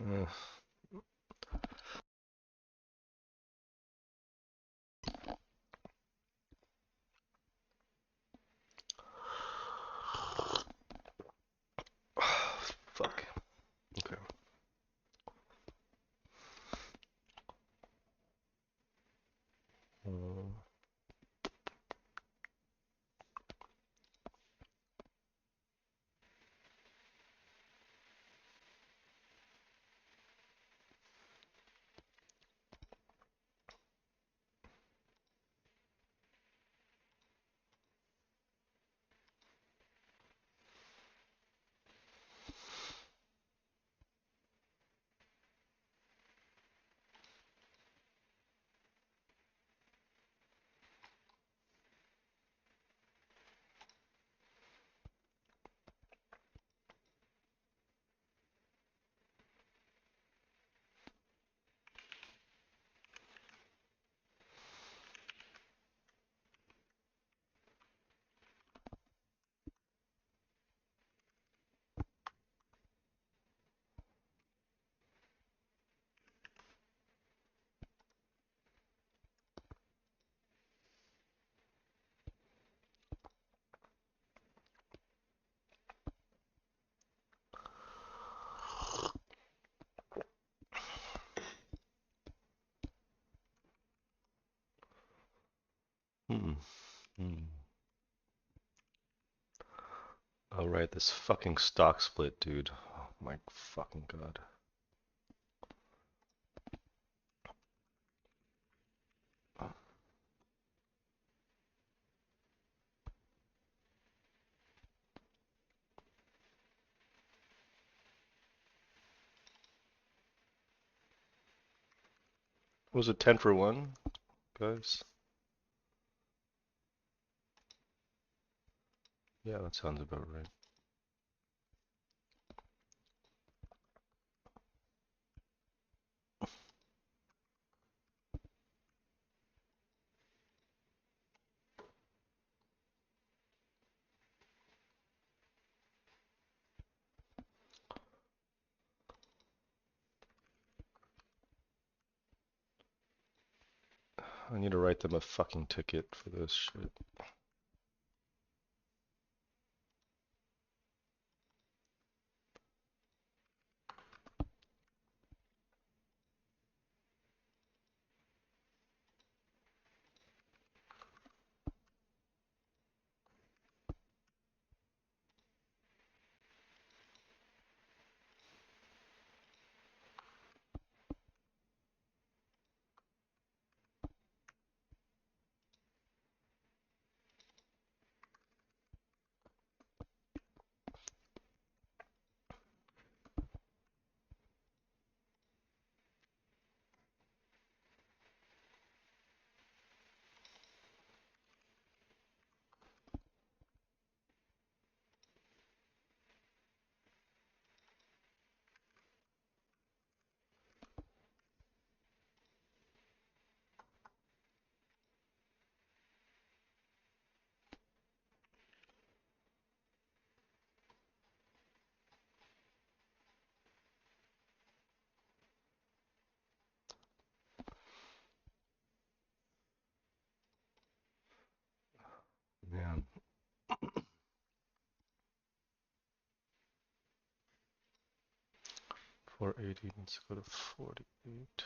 Uh, fuck. Okay. Uh, hmm. Hmm. Oh, right, this fucking stock split, dude. Oh my fucking god. Was it 10 for 1, guys? Yeah, that sounds about right. I need to write them a fucking ticket for this shit. Man, 480 needs to go to 48.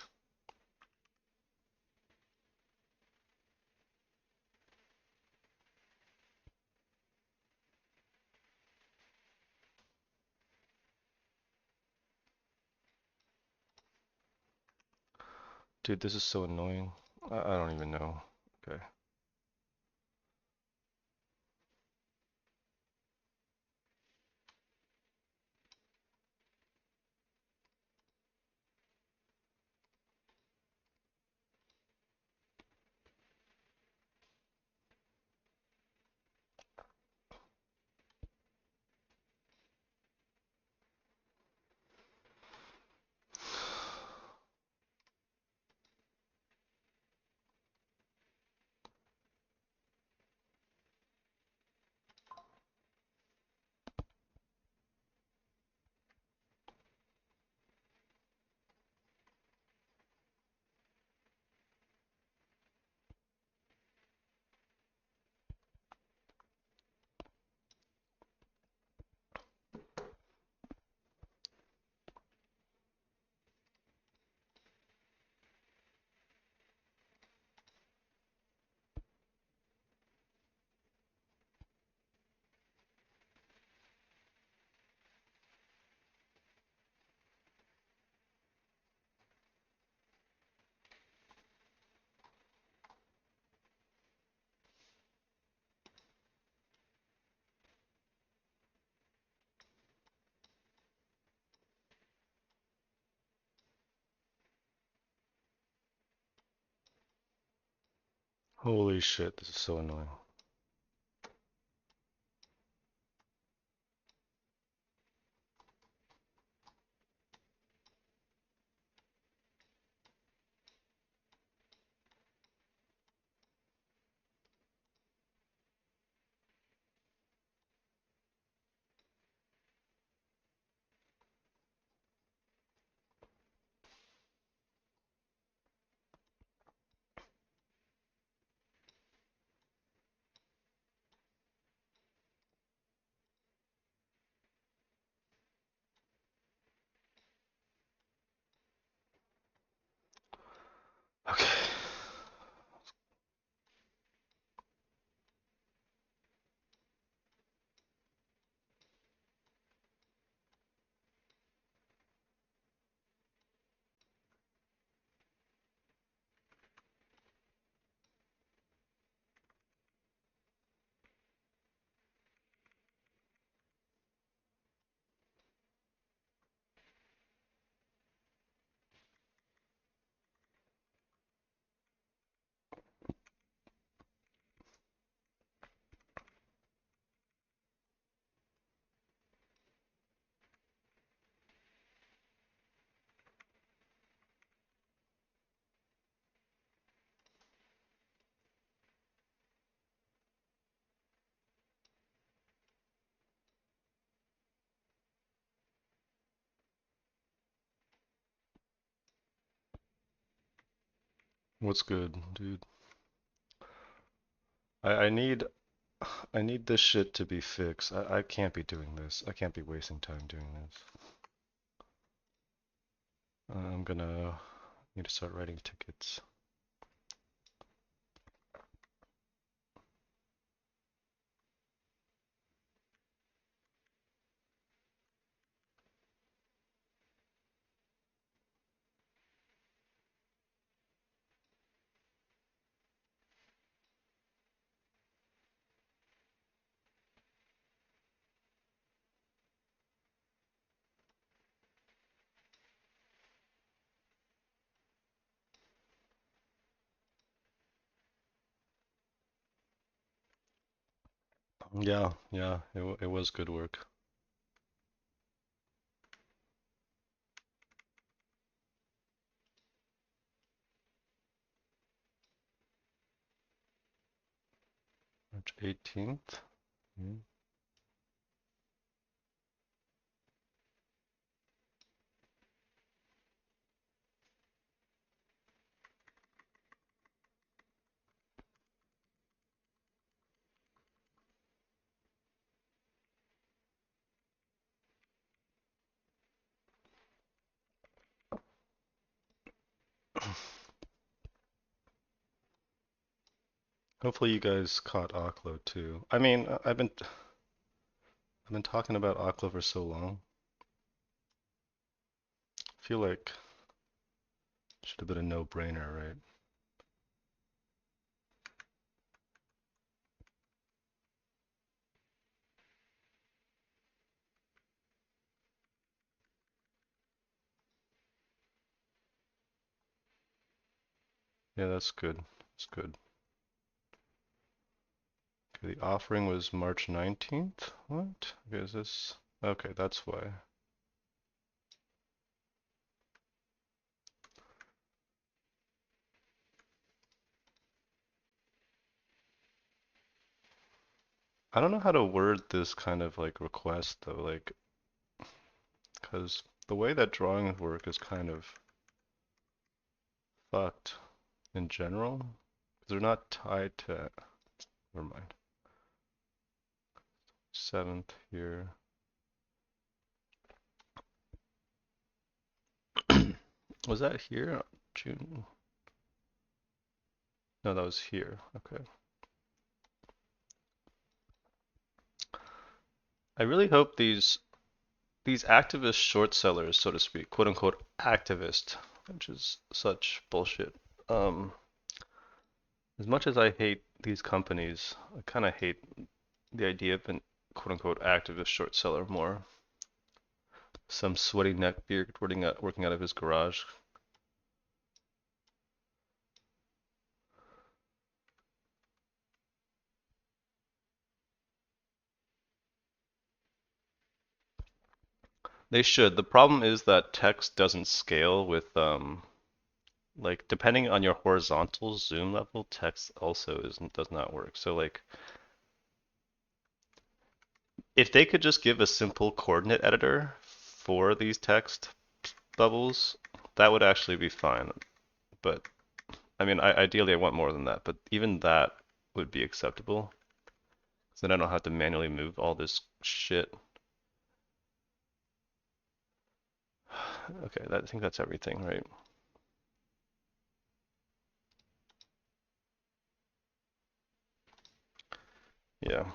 Dude, this is so annoying. I don't even know. Okay. Holy shit, this is so annoying. Okay. What's good, dude? I need I need this shit to be fixed. I can't be doing this. I can't be wasting time doing this. I'm gonna need to start writing tickets. Yeah, yeah, it was good work. March 18th. Hmm. Hopefully you guys caught Oklo too. I mean, I've been talking about Oklo for so long. I feel like it should have been a no-brainer, right? Yeah, that's good. That's good. Okay, the offering was March 19th. What? Okay, is this? Okay, that's why. I don't know how to word this kind of like request though, like, because the way that drawings work is kind of fucked in general. 'Cause they're not tied to, never mind. 7th here. Was that here? June? No, that was here. Okay. I really hope these activist short sellers, so to speak, quote unquote activist, which is such bullshit. Um, as much as I hate these companies, I kind of hate the idea of an quote unquote activist short seller more. Some sweaty neckbeard working out of his garage. They should. The problem is that text doesn't scale with like depending on your horizontal zoom level, text also isn't does not work. So like if they could just give a simple coordinate editor for these text bubbles, that would actually be fine. But I mean, ideally I want more than that, but even that would be acceptable. So then I don't have to manually move all this shit. Okay, I think that's everything, right? Yeah.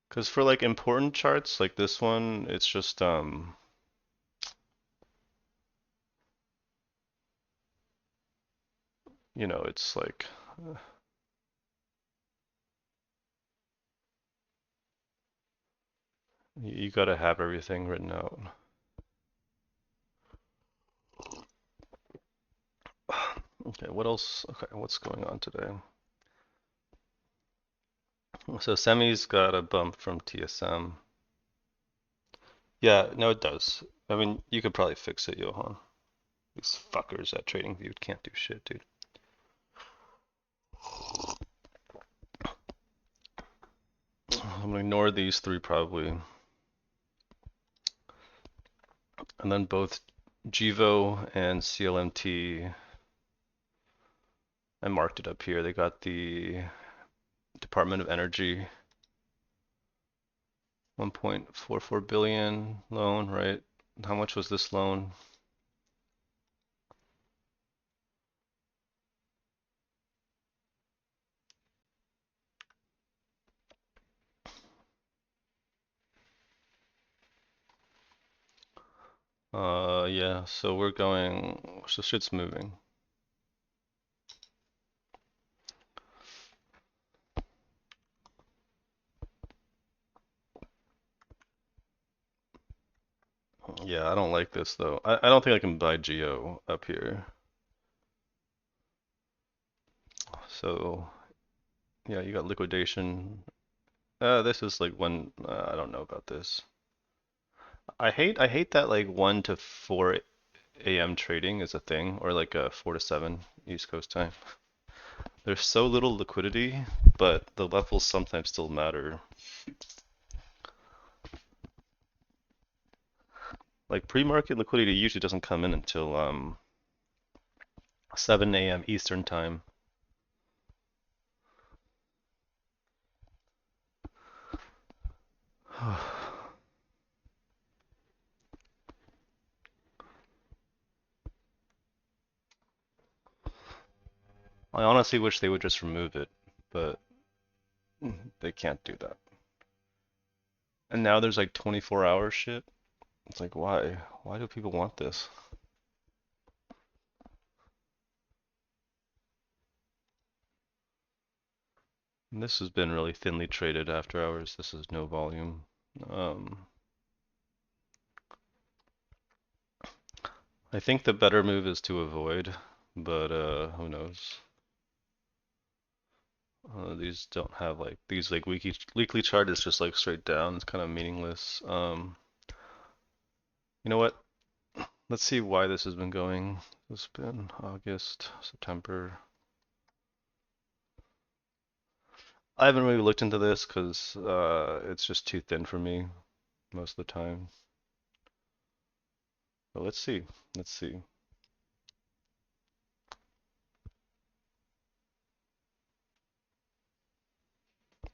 Because for like important charts like this one, it's just you know, it's like you gotta have everything written out. Okay, what else? Okay, what's going on today? So Semi's got a bump from TSM. Yeah, no, it does. I mean, you could probably fix it, Johan. These fuckers at TradingView can't do shit, dude. I'm gonna ignore these three probably. And then both Givo and CLMT, I marked it up here. They got the Department of Energy 1.44 billion loan, right? How much was this loan? Yeah, so we're going, so shit's moving. Yeah, I don't like this though. I don't think I can buy Geo up here. So, yeah, you got liquidation. This is like one, I don't know about this. I hate that like 1 to 4 a.m. trading is a thing, or like 4 to 7 East Coast time. There's so little liquidity, but the levels sometimes still matter. Like pre-market liquidity usually doesn't come in until 7 a.m. Eastern time. I honestly wish they would just remove it, but they can't do that. And now there's like 24-hour shit. It's like, why? Why do people want this? And this has been really thinly traded after hours. This is no volume. Um, I think the better move is to avoid, but who knows? These don't have like these like weekly chart is just like straight down. It's kind of meaningless. You know what? Let's see why this has been going. It's been August, September. I haven't really looked into this because it's just too thin for me most of the time. But let's see. Let's see.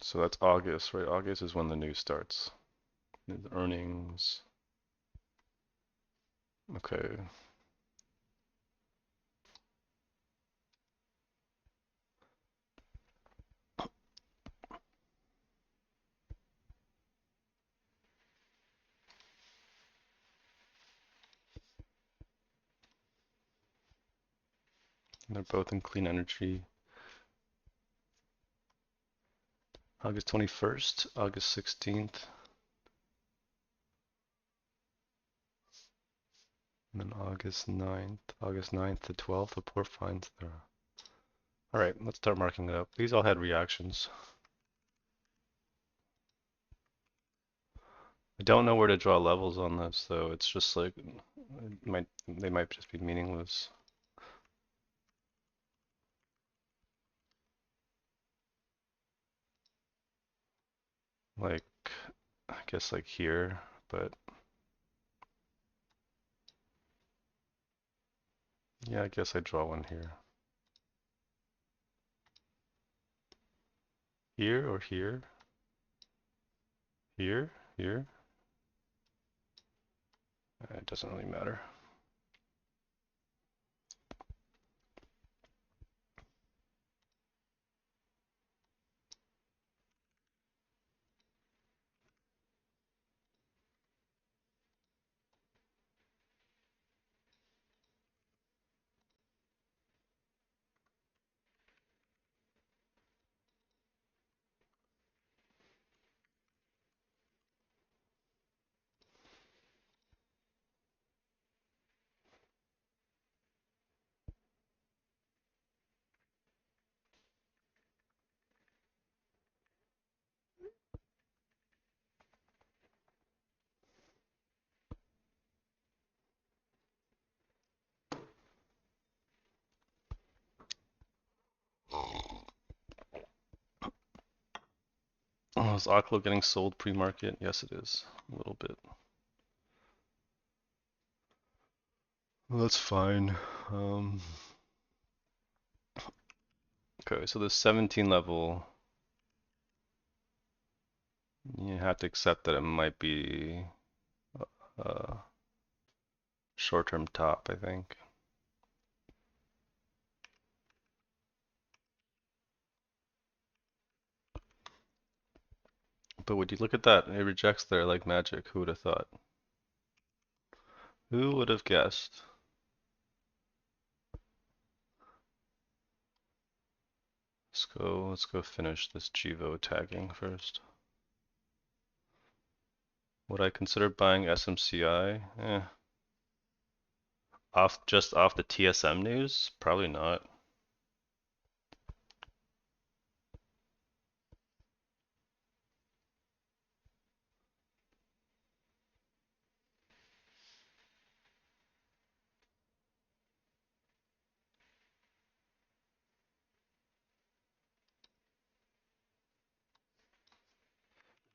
So that's August, right? August is when the news starts. The earnings. Okay. They're both in clean energy. August 21st, August 16th, and then August 9th to 12th, report finds there. All right, let's start marking it up. These all had reactions. I don't know where to draw levels on this, though. It's just like they might just be meaningless. Like, I guess like here, but yeah, I guess I draw one here. Here or here? Here? Here? It doesn't really matter. Oh, is Aklo getting sold pre-market? Yes, it is. A little bit. Well, that's fine. Okay, so the 17 level, you have to accept that it might be a short-term top, I think. But would you look at that? It rejects there like magic. Who would have thought? Who would have guessed? Let's go finish this Givo tagging first. Would I consider buying SMCI? Just off the TSM news? Probably not.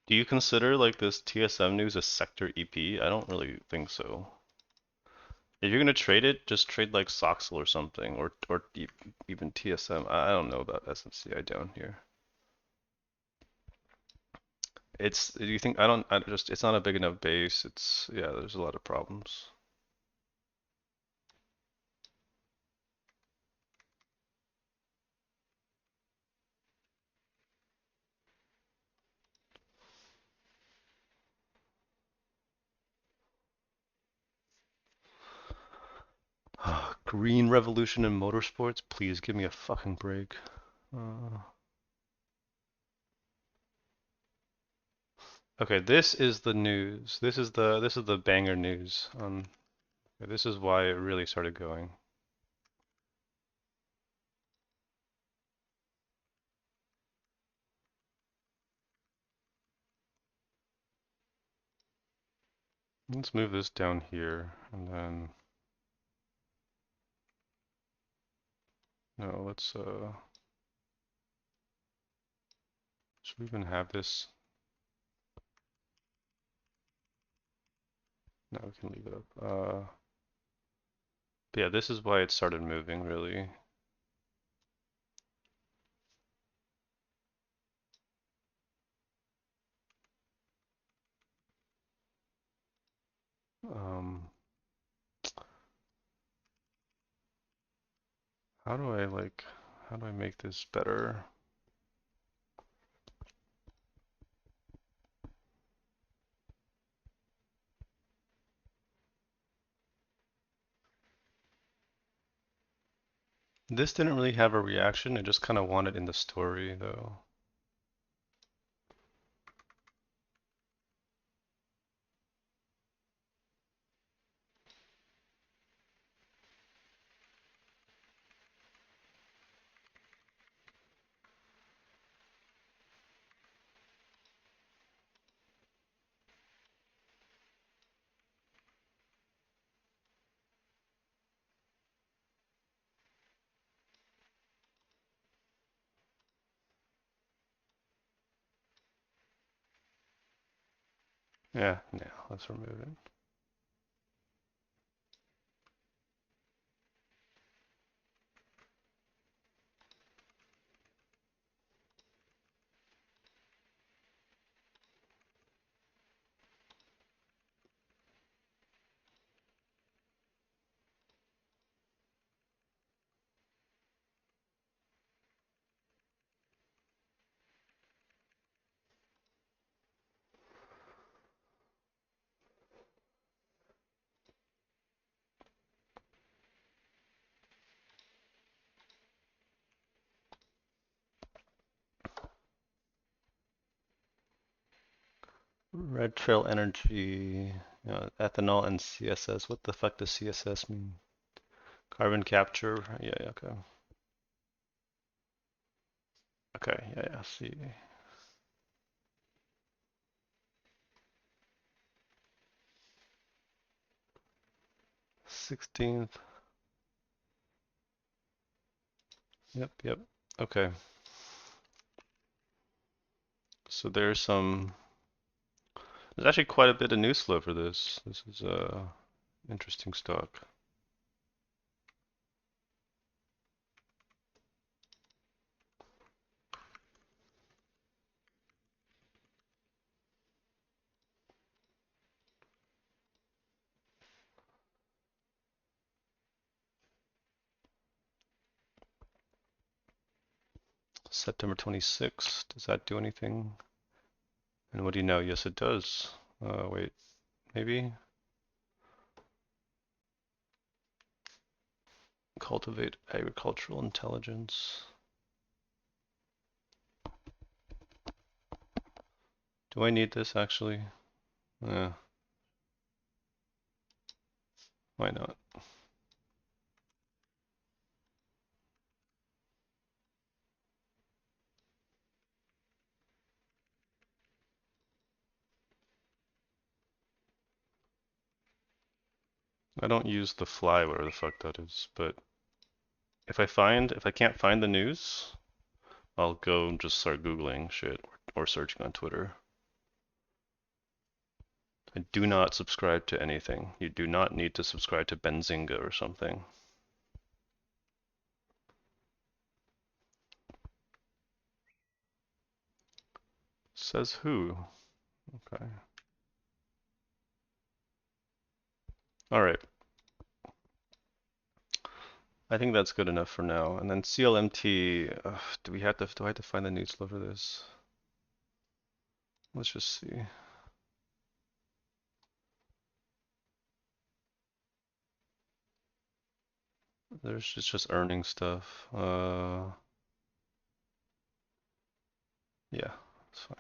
Do you consider like this TSM news a sector EP? I don't really think so. If you're gonna trade it, just trade like Soxel or something, or even TSM. I don't know about SMCI down here. Do you think it's not a big enough base. Yeah, there's a lot of problems. Green revolution in motorsports, please give me a fucking break. Okay, this is the news. This is the banger news. This is why it really started going. Let's move this down here, and then no, should we even have this? No, we can leave it up. But yeah, this is why it started moving really. How do I make this better? This didn't really have a reaction. It just kind of wanted in the story though. Yeah, yeah, let's remove it. Red Trail Energy, ethanol and CSS. What the fuck does CSS mean? Carbon capture. Yeah, yeah, okay. Okay, yeah, yeah, see. 16th. Yep, yep. Okay. So there's actually quite a bit of news flow for this. This is interesting stock. September 26th. Does that do anything? And what do you know? Yes, it does. Wait, maybe? Cultivate agricultural intelligence. Do I need this actually? Yeah, why not? I don't use the fly, whatever the fuck that is, but if I can't find the news, I'll go and just start Googling shit or searching on Twitter. I do not subscribe to anything. You do not need to subscribe to Benzinga or something. Says who? Okay. All right. I think that's good enough for now. And then CLMT, do I have to find the news flow for this? Let's just see. There's just earning stuff. Yeah, it's fine.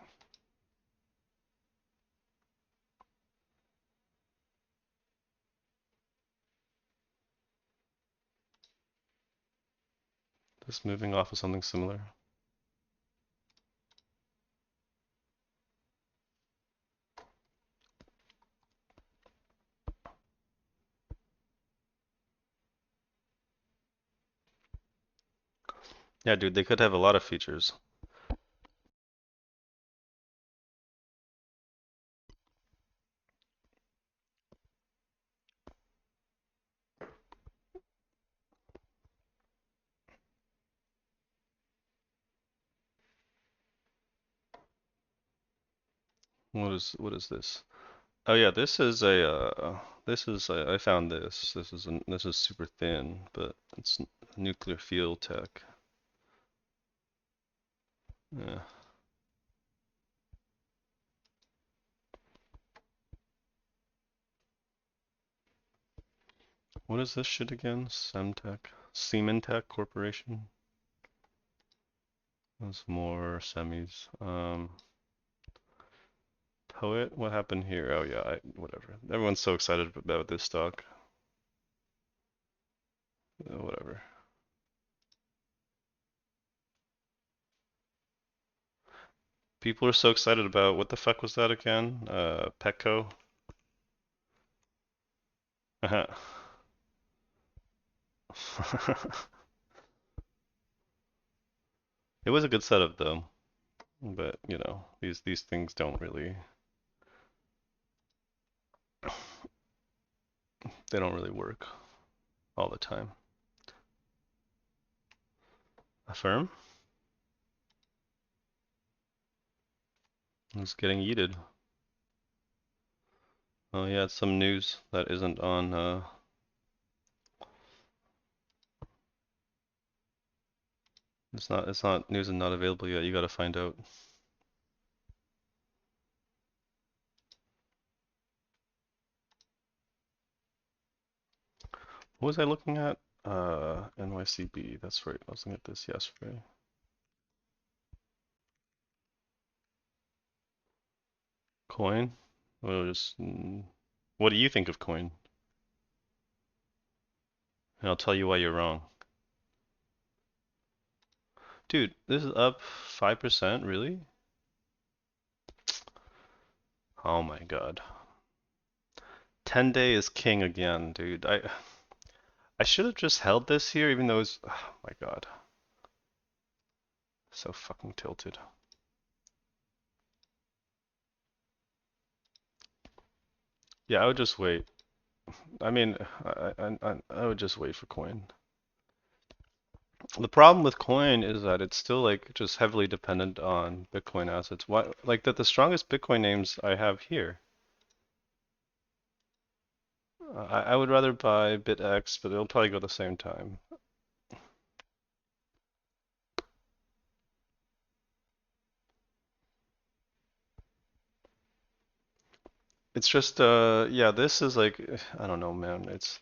Just moving off of something similar. Yeah, dude, they could have a lot of features. What is this? Oh yeah, I found this. This is super thin, but it's nuclear fuel tech. Yeah. What is this shit again? Semtech? Siementech Corporation? There's more semis. Poet? What happened here? Oh yeah, whatever. Everyone's so excited about this stock. Whatever. People are so excited about what the fuck was that again? Petco? It was a good setup though, but you know, these things don't really they don't really work all the time. Affirm? It's getting yeeted. Oh yeah, it's some news that isn't on it's not news and not available yet. You gotta find out. What was I looking at? NYCB. That's right. I was looking at this yesterday. Coin? What do you think of coin? And I'll tell you why you're wrong. Dude, this is up 5%, really? Oh my god. 10-day is king again, dude. I should have just held this here even though it's oh my god. So fucking tilted. Yeah, I would just wait. I mean, I would just wait for coin. The problem with coin is that it's still like just heavily dependent on Bitcoin assets. Why, like that the strongest Bitcoin names I have here. I would rather buy BitX, but it'll probably go at the same time. It's just yeah, this is like I don't know, man. It's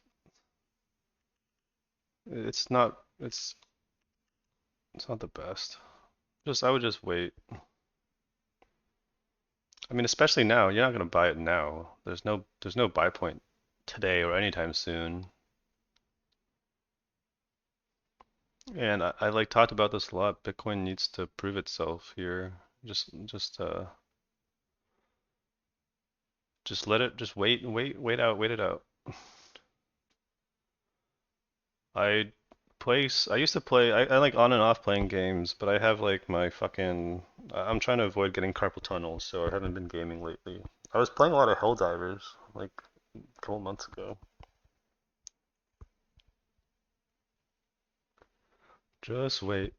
not the best. I would just wait. I mean, especially now, you're not gonna buy it now. There's no buy point today or anytime soon. And I like talked about this a lot. Bitcoin needs to prove itself here. Just let it just wait it out. I I used to play I like on and off playing games, but I have like my fucking I'm trying to avoid getting carpal tunnel, so I haven't been gaming lately. I was playing a lot of Helldivers like a couple months ago. Just wait.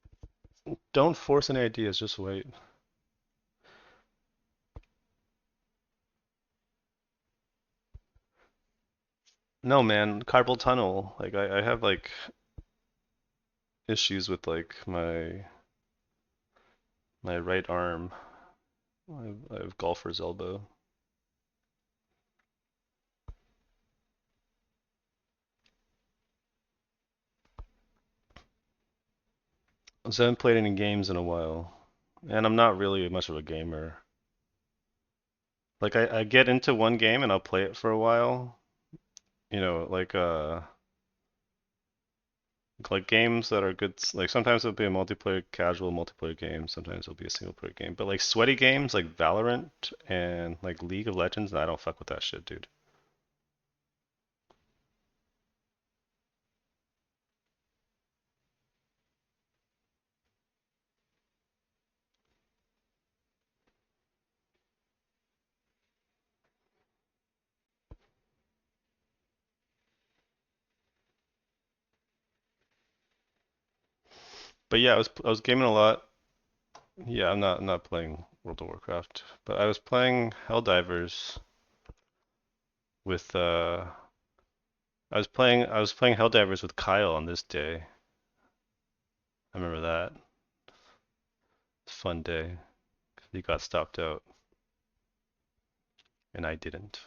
Don't force any ideas, just wait. No, man, carpal tunnel. Like I have like issues with like my right arm. I have golfer's elbow. So I haven't played any games in a while. And I'm not really much of a gamer. Like I get into one game and I'll play it for a while. You know, like games that are good. Like sometimes it'll be a multiplayer, casual multiplayer game. Sometimes it'll be a single player game. But like sweaty games like Valorant and like League of Legends, I don't fuck with that shit, dude. But yeah, I was gaming a lot. Yeah, I'm not playing World of Warcraft, but I was playing Helldivers with I was playing Helldivers with Kyle on this day. I remember that. Fun day. He got stopped out and I didn't.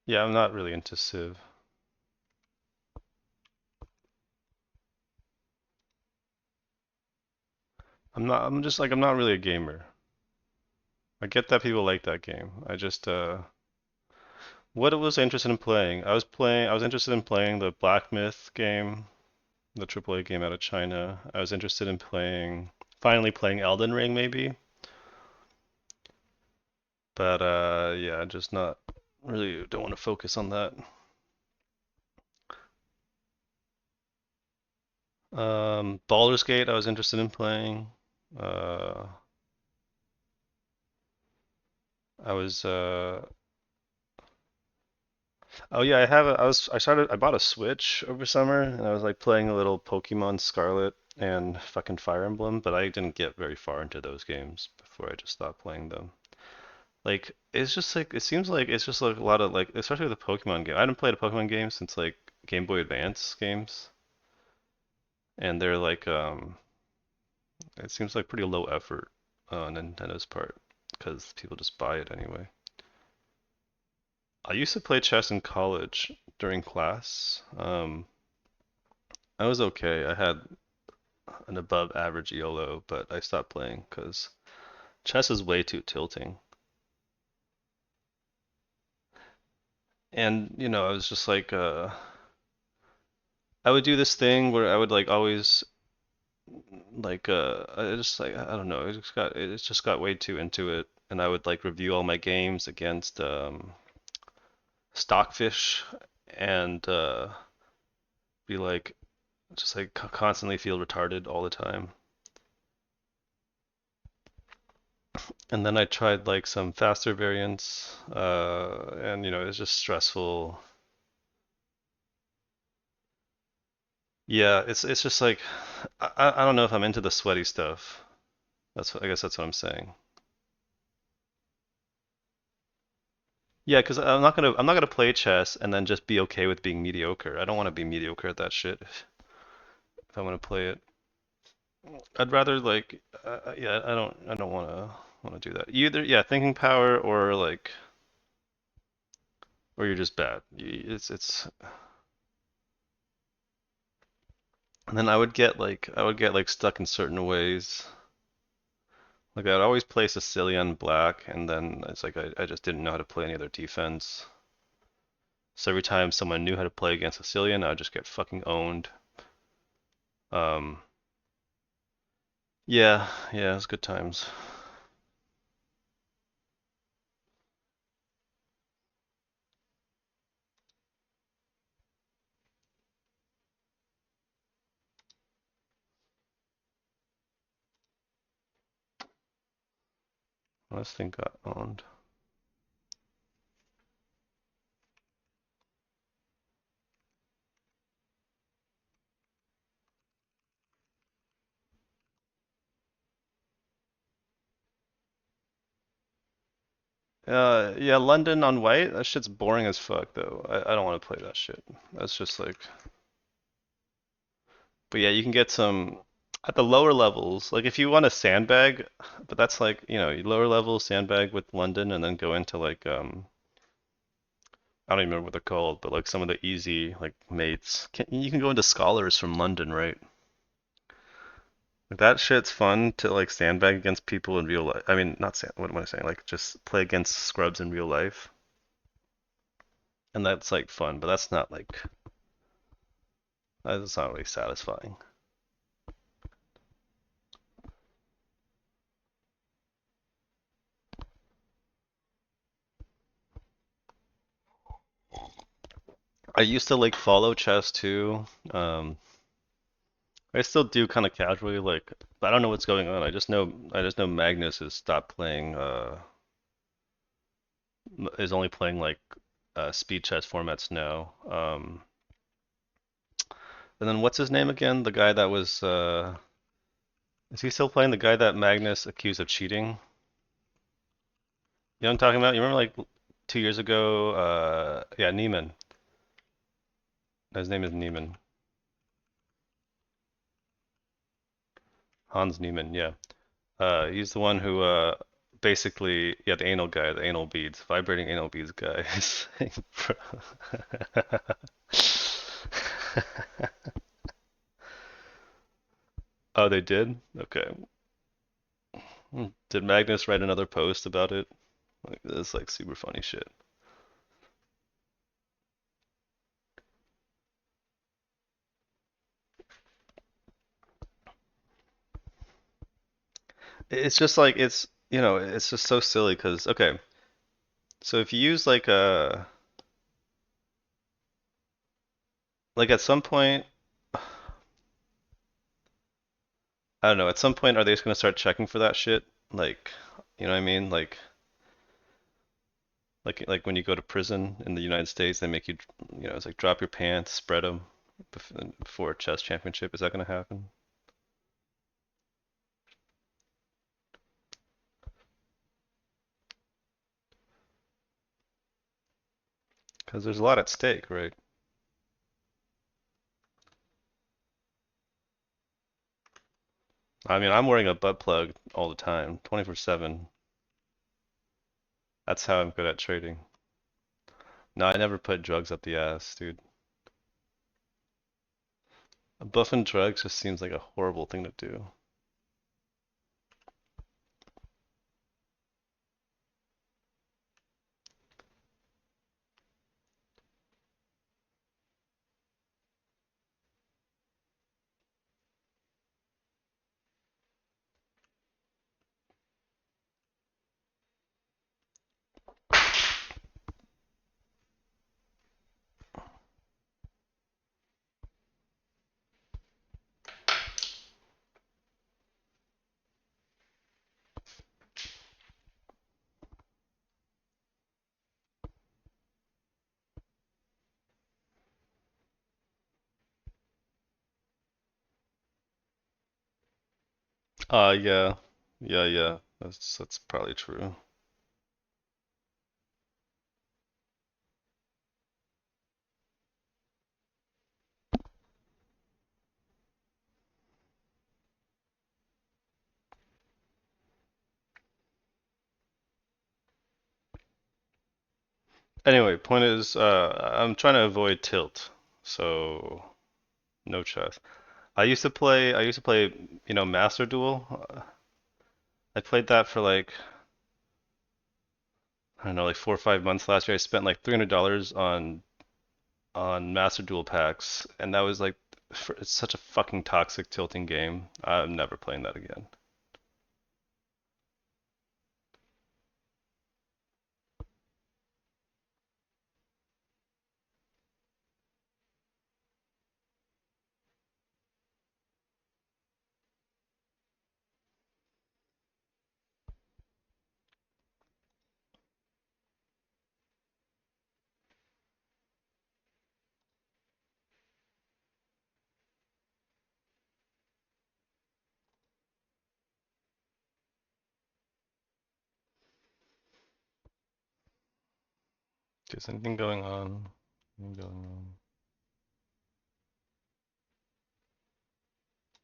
Yeah, I'm not really into Civ. I'm not really a gamer. I get that people like that game. What was I interested in playing? I was interested in playing the Black Myth game, the AAA game out of China. I was interested in finally playing Elden Ring maybe. But yeah, just not really don't want to focus on that. Baldur's Gate I was interested in playing. Uh, I was oh yeah, I bought a Switch over summer and I was like playing a little Pokemon Scarlet and fucking Fire Emblem, but I didn't get very far into those games before I just stopped playing them. Like it's just like it seems like it's just like a lot of like especially with the Pokemon game. I haven't played a Pokemon game since like Game Boy Advance games, and they're like it seems like pretty low effort on Nintendo's part because people just buy it anyway. I used to play chess in college during class. I was okay. I had an above average ELO, but I stopped playing because chess is way too tilting. And I was just like I would do this thing where I would like always like I just like I don't know, it just got way too into it and I would like review all my games against Stockfish and be like just like constantly feel retarded all the time. And then I tried like some faster variants and it's just stressful. Yeah, it's just like I don't know if I'm into the sweaty stuff. I guess that's what I'm saying. Yeah, because I'm not gonna play chess and then just be okay with being mediocre. I don't want to be mediocre at that shit if I'm gonna play it. I'd rather like yeah, I don't wanna do that. Either yeah, thinking power or like or you're just bad. It's and then I would get like stuck in certain ways. Like I'd always play Sicilian black, and then it's like I just didn't know how to play any other defense. So every time someone knew how to play against Sicilian, I'd just get fucking owned. Um, yeah, yeah, it was good times. This thing got owned. Yeah, London on white. That shit's boring as fuck, though. I don't want to play that shit. That's just like, but yeah, you can get some at the lower levels. Like if you want a sandbag, but that's like, lower level sandbag with London and then go into like I don't even remember what they're called, but like some of the easy like mates. You can go into scholars from London, right? Like that shit's fun to like sandbag against people in real life. I mean, not sand. What am I saying? Like just play against scrubs in real life, and that's like fun. But that's not really satisfying. I used to like follow chess too. Um, I still do kind of casually, like, but I don't know what's going on. I just know Magnus has stopped playing. Is only playing like speed chess formats now. And then what's his name again? The guy that was is he still playing the guy that Magnus accused of cheating? You know what I'm talking about? You remember like 2 years ago? Yeah, Neiman. His name is Neiman. Hans Neiman. Yeah. He's the one who basically yeah the anal guy, the anal beads, vibrating anal beads guy. Oh, they did? Okay. Did Magnus write another post about it? Like this is like super funny shit. It's just like it's just so silly because okay, so if you use like at some point I don't know. At some point, are they just gonna start checking for that shit? Like, you know what I mean? Like when you go to prison in the United States, they make you, it's like drop your pants, spread them before a chess championship. Is that gonna happen? Because there's a lot at stake, right? I mean, I'm wearing a butt plug all the time, 24/7. That's how I'm good at trading. No, I never put drugs up the ass, dude. Buffing drugs just seems like a horrible thing to do. Yeah. Yeah. That's probably true. Anyway, point is, I'm trying to avoid tilt, so no chess. I used to play, Master Duel. I played that for like, I don't know, like 4 or 5 months last year. I spent like $300 on Master Duel packs, and that was like, it's such a fucking toxic tilting game. I'm never playing that again. Is anything going on? Anything going on?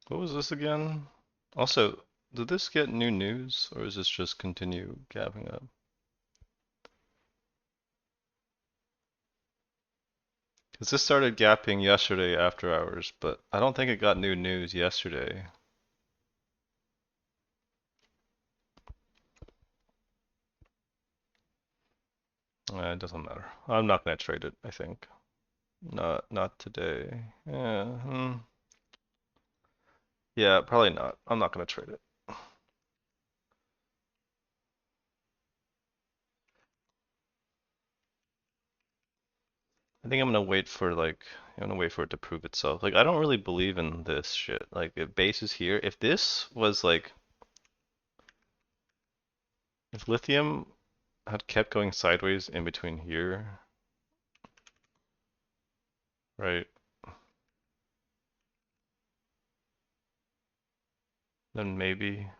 What was this again? Also, did this get new news, or is this just continue gapping up? Because this started gapping yesterday after hours, but I don't think it got new news yesterday. It doesn't matter. I'm not gonna trade it, I think. Not today. Yeah, yeah, probably not. I'm not gonna trade it. I think I'm gonna wait for it to prove itself. Like I don't really believe in this shit. Like if base is here, if this was like if lithium had kept going sideways in between here, right? Then maybe.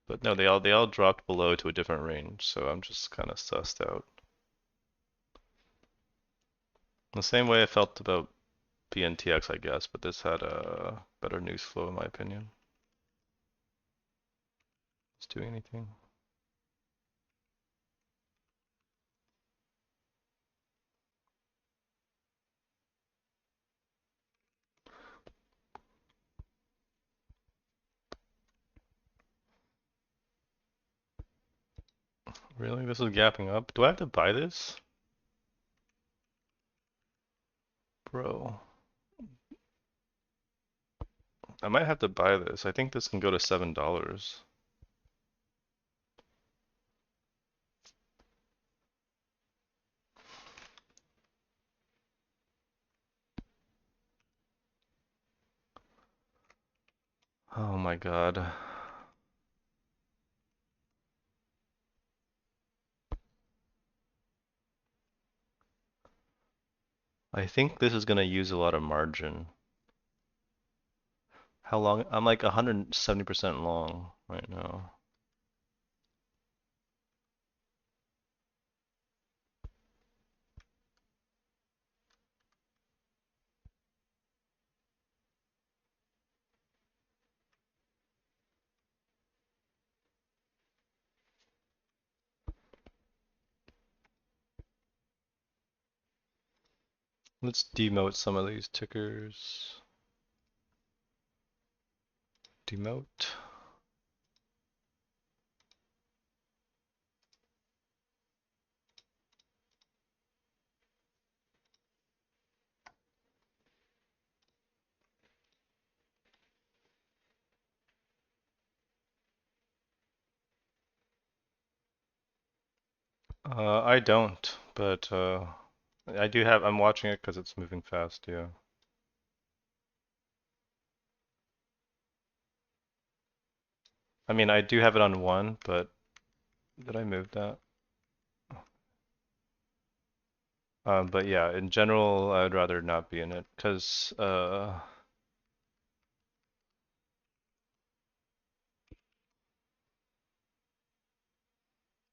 But no, they all dropped below to a different range, so I'm just kind of sussed out. The same way I felt about PNTX, I guess, but this had a better news flow in my opinion. It's doing anything. Really? This is gapping up? Do I have to buy this? Bro, I might have to buy this. I think this can go to $7. Oh my God. I think this is gonna use a lot of margin. How long? I'm like 170% long right now. Let's demote some of these tickers. Demote. I don't, but I do have. I'm watching it because it's moving fast. Yeah. I mean, I do have it on one, but did I move that? But yeah, in general, I'd rather not be in it because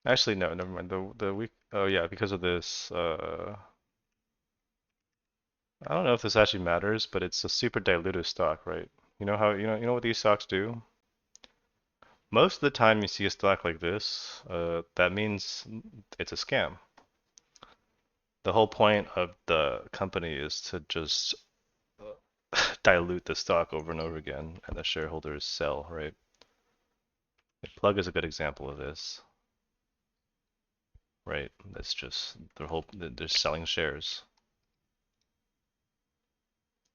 actually no, never mind. The week. Oh yeah, because of this. I don't know if this actually matters, but it's a super dilutive stock, right? You know how you know what these stocks do? Most of the time you see a stock like this, that means it's a scam. The whole point of the company is to just dilute the stock over and over again, and the shareholders sell, right? Plug is a good example of this, right? That's just their whole, they're selling shares.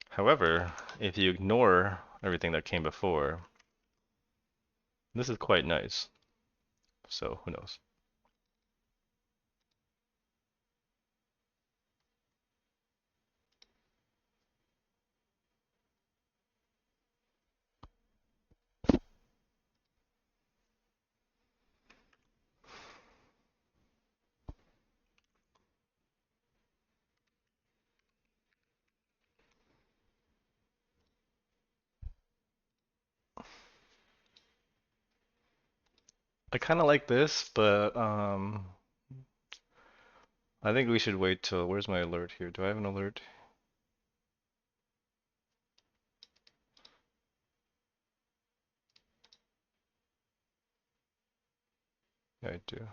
However, if you ignore everything that came before, this is quite nice. So who knows? I kind of like this, but I think we should wait till, where's my alert here? Do I have an alert? Yeah, I do.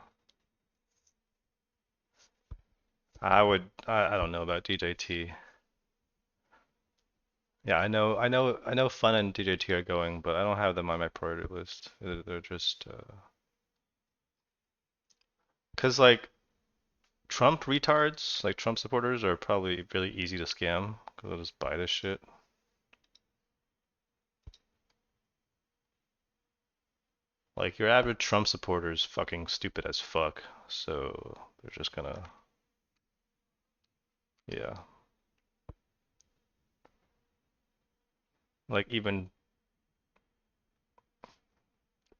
I don't know about DJT. Yeah, I know Fun and DJT are going, but I don't have them on my priority list. They're just, 'cause like Trump retards, like Trump supporters are probably really easy to scam, 'cause they'll just buy this shit. Like your average Trump supporter is fucking stupid as fuck, so they're just gonna, yeah. Like even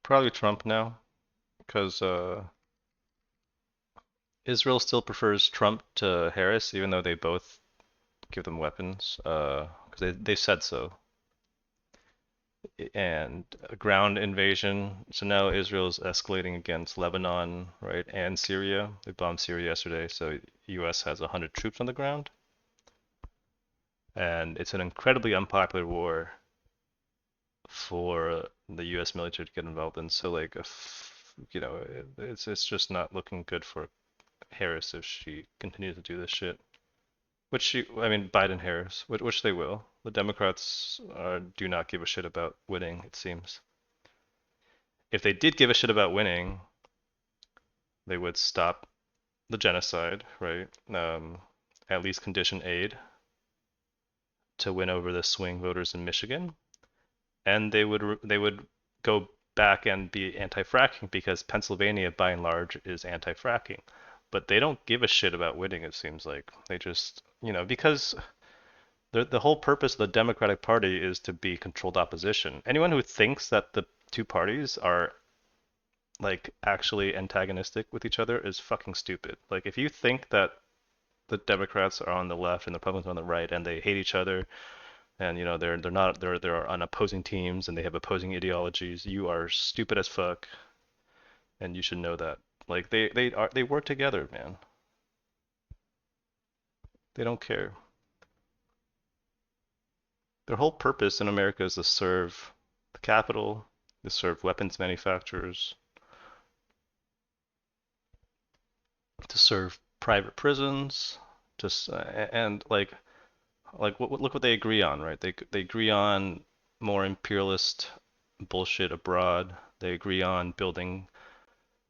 probably Trump now, 'cause Israel still prefers Trump to Harris, even though they both give them weapons, 'cause they said so. And a ground invasion. So now Israel's escalating against Lebanon, right, and Syria. They bombed Syria yesterday, so U.S. has 100 troops on the ground, and it's an incredibly unpopular war for the U.S. military to get involved in. So like, if, it's just not looking good for Harris if she continues to do this shit. I mean, Biden Harris, which they will. The Democrats do not give a shit about winning, it seems. If they did give a shit about winning, they would stop the genocide, right? At least condition aid to win over the swing voters in Michigan, and they would go back and be anti-fracking because Pennsylvania, by and large, is anti-fracking. But they don't give a shit about winning. It seems like they just, because The whole purpose of the Democratic Party is to be controlled opposition. Anyone who thinks that the two parties are like actually antagonistic with each other is fucking stupid. Like if you think that the Democrats are on the left and the Republicans are on the right and they hate each other and you know they're not they're on opposing teams and they have opposing ideologies, you are stupid as fuck and you should know that. Like they work together, man. They don't care. Their whole purpose in America is to serve the capital, to serve weapons manufacturers, to serve private prisons, and look what they agree on, right? They agree on more imperialist bullshit abroad. They agree on building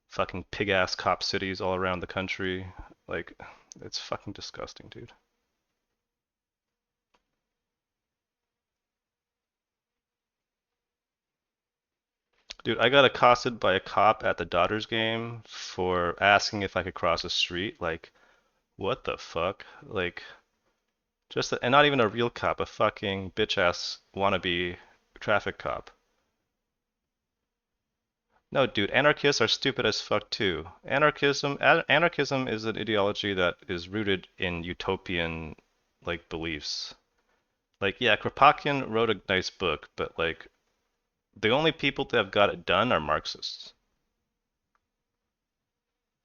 fucking pig ass cop cities all around the country. Like it's fucking disgusting, dude. Dude, I got accosted by a cop at the Dodgers game for asking if I could cross the street. Like, what the fuck? Like, and not even a real cop, a fucking bitch ass wannabe traffic cop. No, dude, anarchists are stupid as fuck too. Anarchism is an ideology that is rooted in utopian like beliefs. Like, yeah, Kropotkin wrote a nice book, but like the only people that have got it done are Marxists.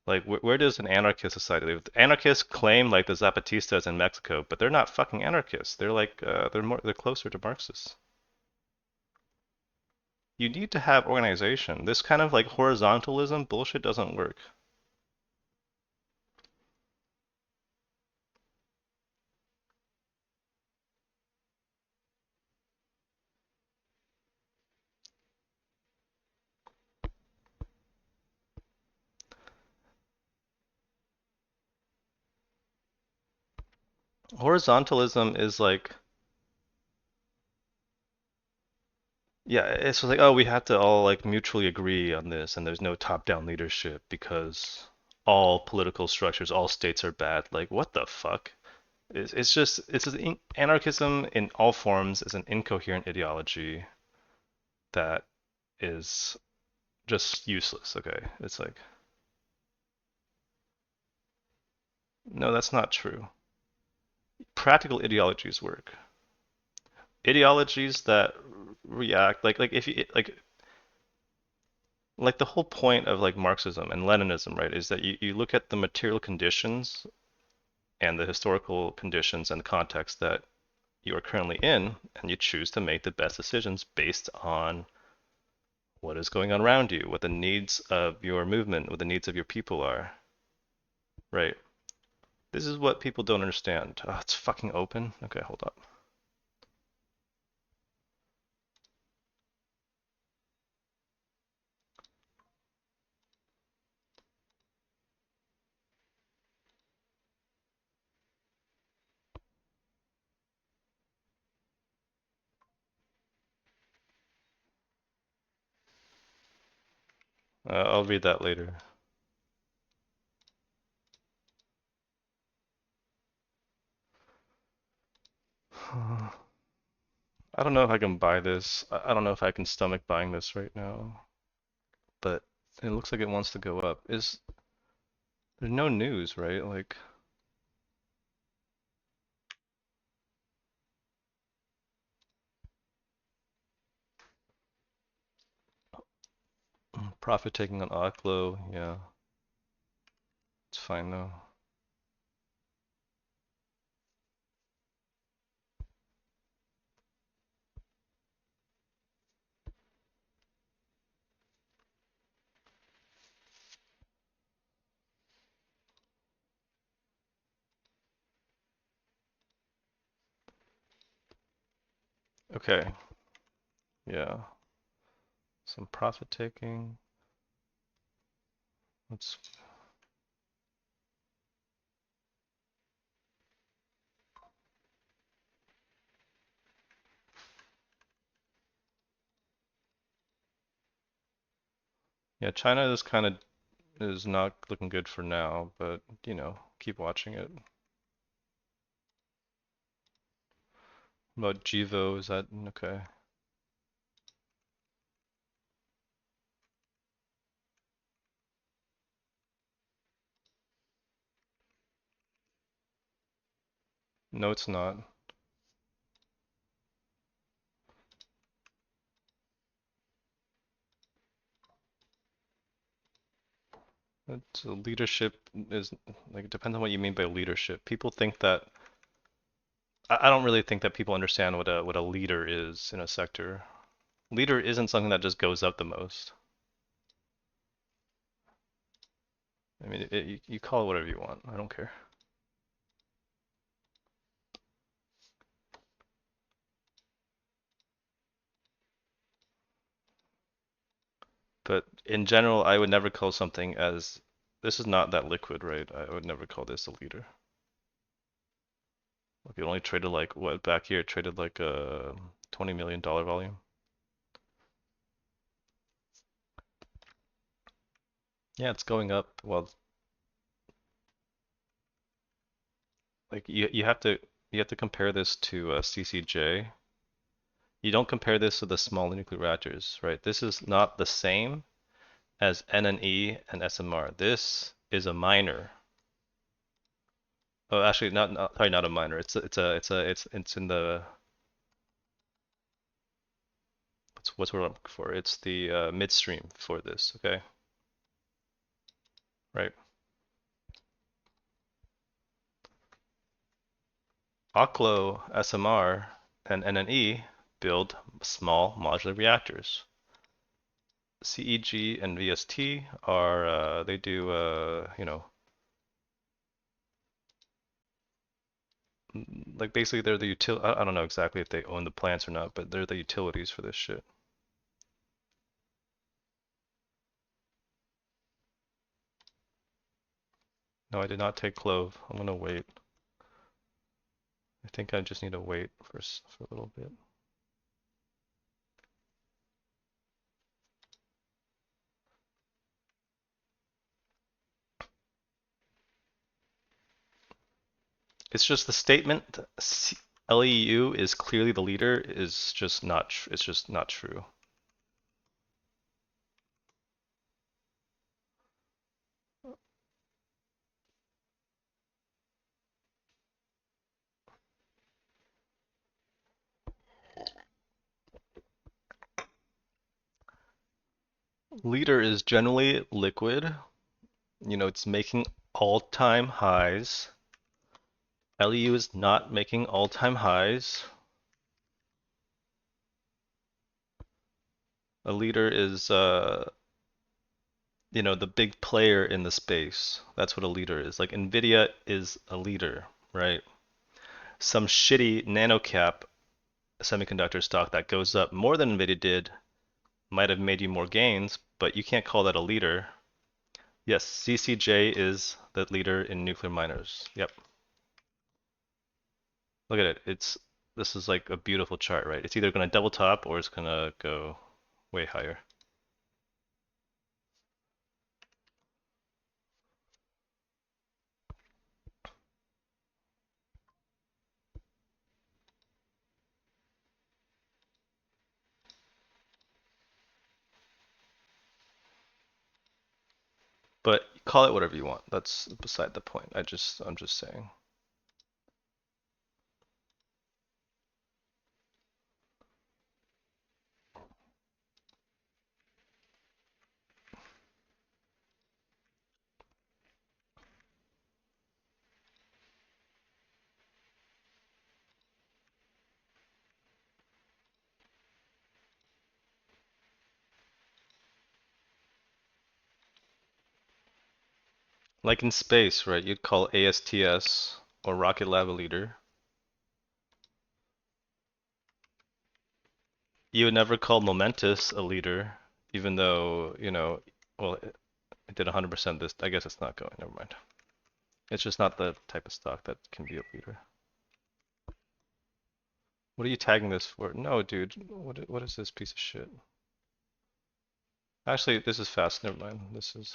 Like, where does an anarchist society live? Anarchists claim like the Zapatistas in Mexico, but they're not fucking anarchists. They're like they're closer to Marxists. You need to have organization. This kind of like horizontalism bullshit doesn't work. Horizontalism is like, yeah, it's just like, oh, we have to all like mutually agree on this, and there's no top-down leadership because all political structures, all states are bad. Like, what the fuck? Anarchism in all forms is an incoherent ideology that is just useless. Okay, it's like, no, that's not true. Practical ideologies work. Ideologies that react like if you like the whole point of like Marxism and Leninism, right, is that you look at the material conditions and the historical conditions and the context that you are currently in, and you choose to make the best decisions based on what is going on around you, what the needs of your movement, what the needs of your people are, right? This is what people don't understand. Oh, it's fucking open. Okay, hold up. I'll read that later. I don't know if I can buy this. I don't know if I can stomach buying this right now, but it looks like it wants to go up. There's no news, right? Like profit taking on Oklo, yeah, it's fine though. Okay, yeah, some profit taking. Let's. Yeah, China is not looking good for now, but you know, keep watching it. About Jivo, is that okay? No, it's not. It's leadership is like it depends on what you mean by leadership. People think that I don't really think that people understand what a leader is in a sector. Leader isn't something that just goes up the most. I mean, you call it whatever you want. I don't care. But in general, I would never call something as this is not that liquid, right? I would never call this a leader. Like it only traded like what back here it traded like a $20 million volume. Yeah, it's going up. Well, like you have to compare this to CCJ. You don't compare this to the small nuclear reactors, right? This is not the same as NNE and SMR. This is a minor. Oh, actually, sorry, not a minor. It's in the what's what I'm looking for. It's the midstream for this. Okay, right. Oklo, SMR, and NNE build small modular reactors. CEG and VST are they do like basically they're the I don't know exactly if they own the plants or not, but they're the utilities for this shit. No, I did not take clove. I'm gonna wait. I think I just need to wait for a little bit. It's just the statement LEU is clearly the leader is just not it's just not true. Leader is generally liquid. You know, it's making all-time highs. LEU is not making all-time highs. A leader is you know, the big player in the space. That's what a leader is. Like Nvidia is a leader, right? Some shitty nanocap semiconductor stock that goes up more than Nvidia did might have made you more gains, but you can't call that a leader. Yes, CCJ is the leader in nuclear miners. Yep. Look at it. This is like a beautiful chart, right? It's either going to double top or it's going to go way higher. But call it whatever you want. That's beside the point. I'm just saying. Like in space, right? You'd call ASTS or Rocket Lab a leader. You would never call Momentous a leader, even though, you know, well, it did 100% this. I guess it's not going. Never mind. It's just not the type of stock that can be a leader. What are you tagging this for? No, dude. What is this piece of shit? Actually, this is fast. Never mind. This is.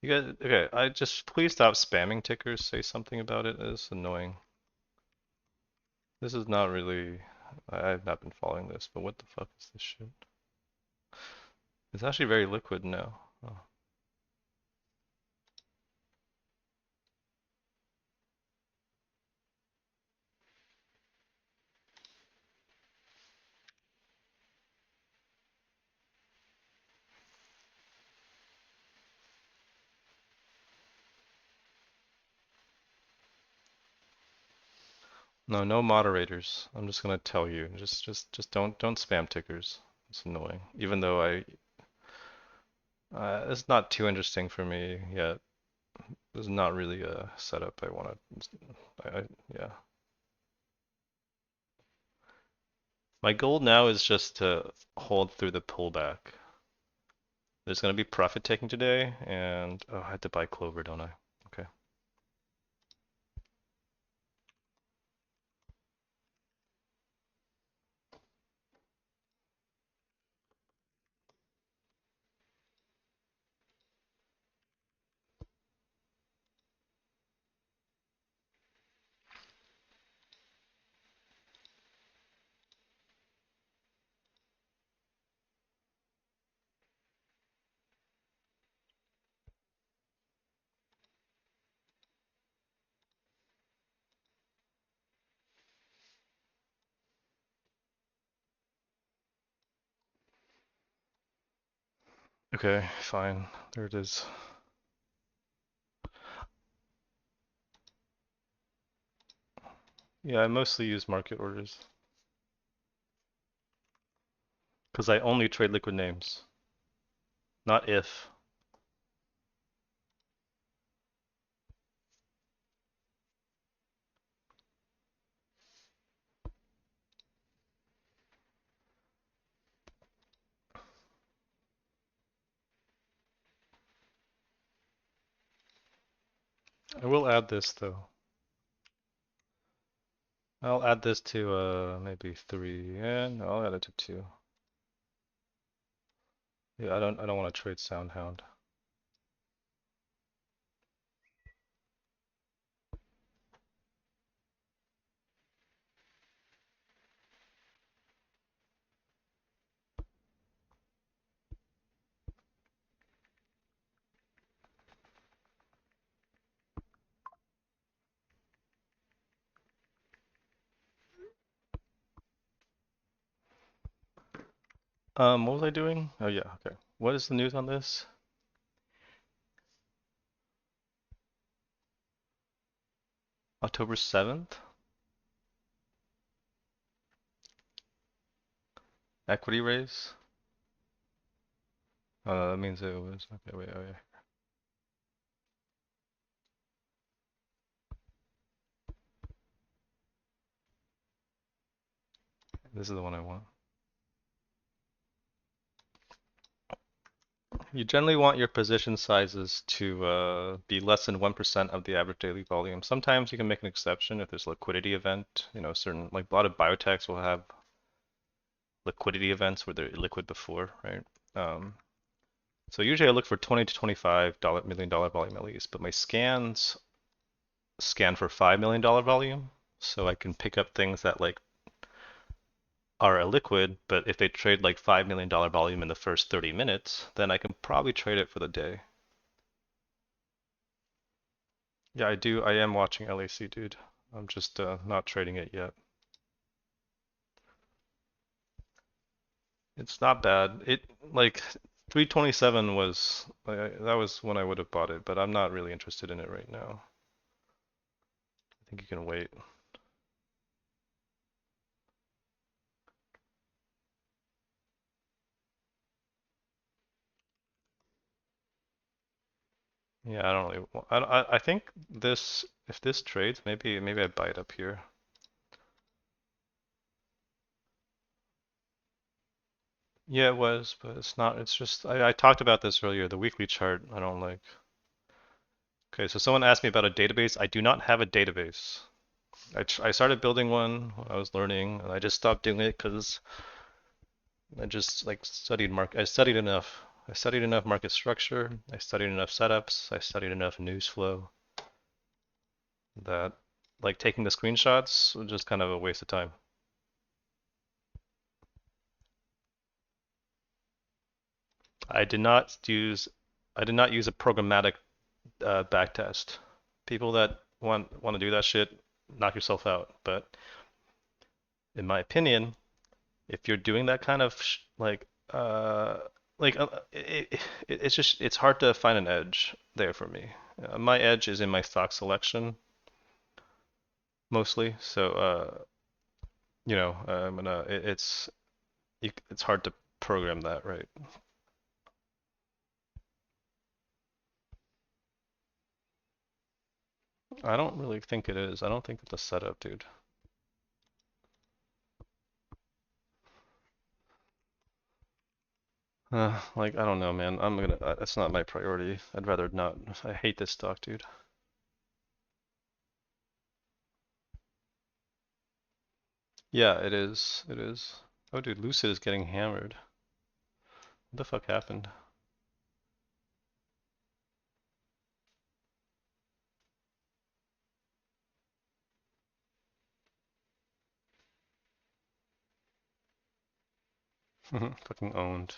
You guys, okay, I just please stop spamming tickers. Say something about it. It's annoying. This is not really. I've not been following this, but what the fuck is this shit? It's actually very liquid now. Oh. No, no moderators. I'm just gonna tell you. Just don't spam tickers. It's annoying. Even though it's not too interesting for me yet. It's not really a setup I want to. Yeah. My goal now is just to hold through the pullback. There's gonna be profit taking today, and oh, I had to buy clover, don't I? Okay. Okay, fine. There it is. Yeah, I mostly use market orders because I only trade liquid names, not if. I will add this though. I'll add this to maybe 3, and no, I'll add it to 2. Yeah, I don't want to trade Soundhound. What was I doing? Oh yeah, okay. What is the news on this? October 7th? Equity raise? Oh, no, that means it was okay. Wait, oh yeah. This is the one I want. You generally want your position sizes to be less than 1% of the average daily volume. Sometimes you can make an exception if there's a liquidity event. You know, certain, like a lot of biotechs will have liquidity events where they're liquid before, right? Um, so usually I look for 20 to 25 million dollar volume at least, but my scans scan for $5 million volume, so I can pick up things that like are a liquid, but if they trade like $5 million volume in the first 30 minutes, then I can probably trade it for the day. Yeah, I do. I am watching LAC, dude. I'm just not trading it yet. It's not bad. It like 327 was that was when I would have bought it, but I'm not really interested in it right now. I think you can wait. Yeah, I don't really. I think this if this trades, maybe I buy it up here. Yeah, it was, but it's not. It's just I talked about this earlier. The weekly chart I don't like. Okay, so someone asked me about a database. I do not have a database. I started building one when I was learning, and I just stopped doing it because I just like studied market. I studied enough. I studied enough market structure, I studied enough setups, I studied enough news flow that like taking the screenshots was just kind of a waste of time. I did not use I did not use a programmatic backtest. People that want to do that shit, knock yourself out. But in my opinion, if you're doing that kind of uh like it's just it's hard to find an edge there for me. My edge is in my stock selection mostly. So I'm gonna it's hard to program that, right? I don't really think it is. I don't think it's a setup, dude. Like I don't know, man. That's not my priority. I'd rather not. I hate this stock, dude. Yeah, it is. It is. Oh, dude, Lucid is getting hammered. What the fuck happened? Fucking owned.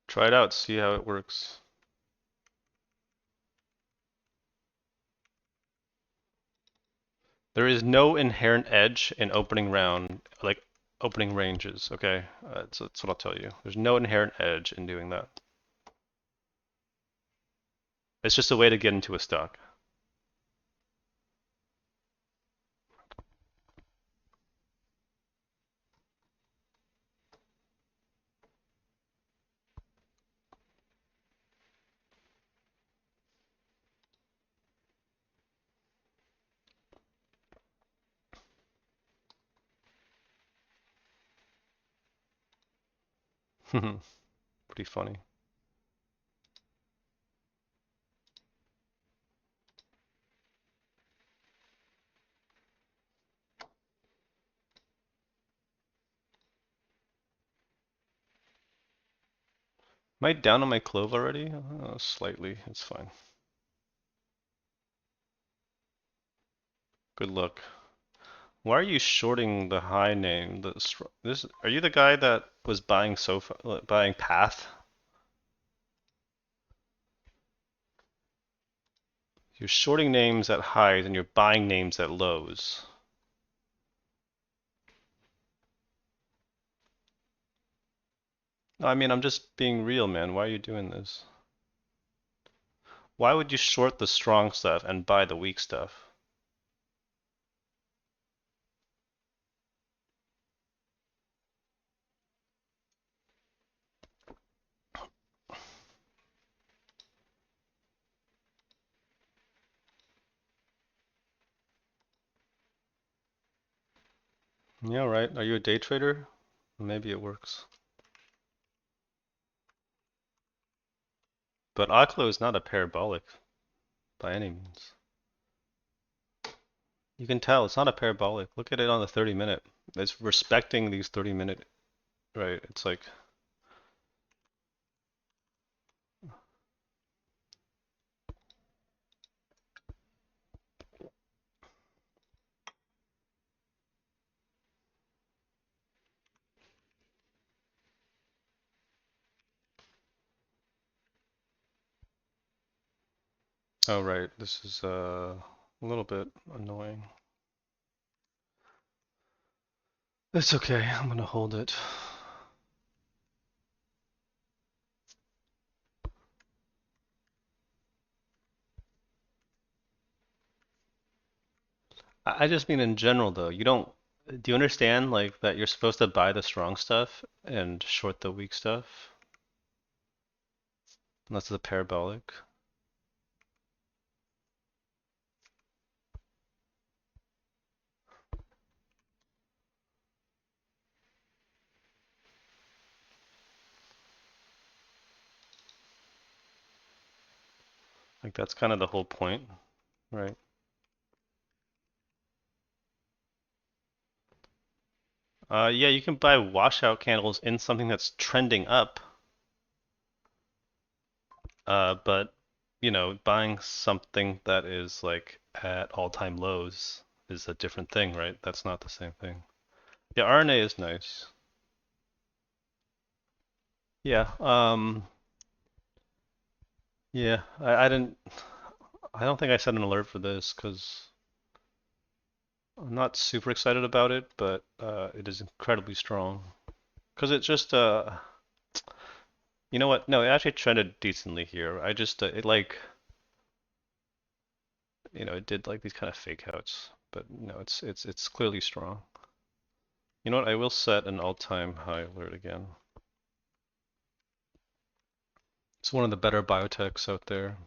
Try it out, see how it works. There is no inherent edge in opening round, like opening ranges, okay? That's what I'll tell you. There's no inherent edge in doing that. It's just a way to get into a stock. Pretty funny. Am I down on my clove already? Slightly, it's fine. Good luck. Why are you shorting the high name? This are you the guy that was buying buying Path? You're shorting names at highs and you're buying names at lows. No, I mean, I'm just being real, man. Why are you doing this? Why would you short the strong stuff and buy the weak stuff? Yeah, right. Are you a day trader? Maybe it works. But Aklo is not a parabolic by any means. You can tell it's not a parabolic. Look at it on the 30 minute. It's respecting these 30-minute, right? It's like, oh, right. This is a little bit annoying. It's okay. I'm gonna hold it. I just mean in general though. Do you understand like that you're supposed to buy the strong stuff and short the weak stuff? Unless it's a parabolic. Like that's kind of the whole point, right? Yeah, you can buy washout candles in something that's trending up, but buying something that is like at all-time lows is a different thing, right? That's not the same thing. Yeah, RNA is nice. Yeah, yeah, I didn't, I don't think I set an alert for this because I'm not super excited about it, but it is incredibly strong. Because it just, you know what? No, it actually trended decently here. I just, it like, it did like these kind of fake outs, but no, it's clearly strong. You know what? I will set an all-time high alert again. It's one of the better biotechs out there,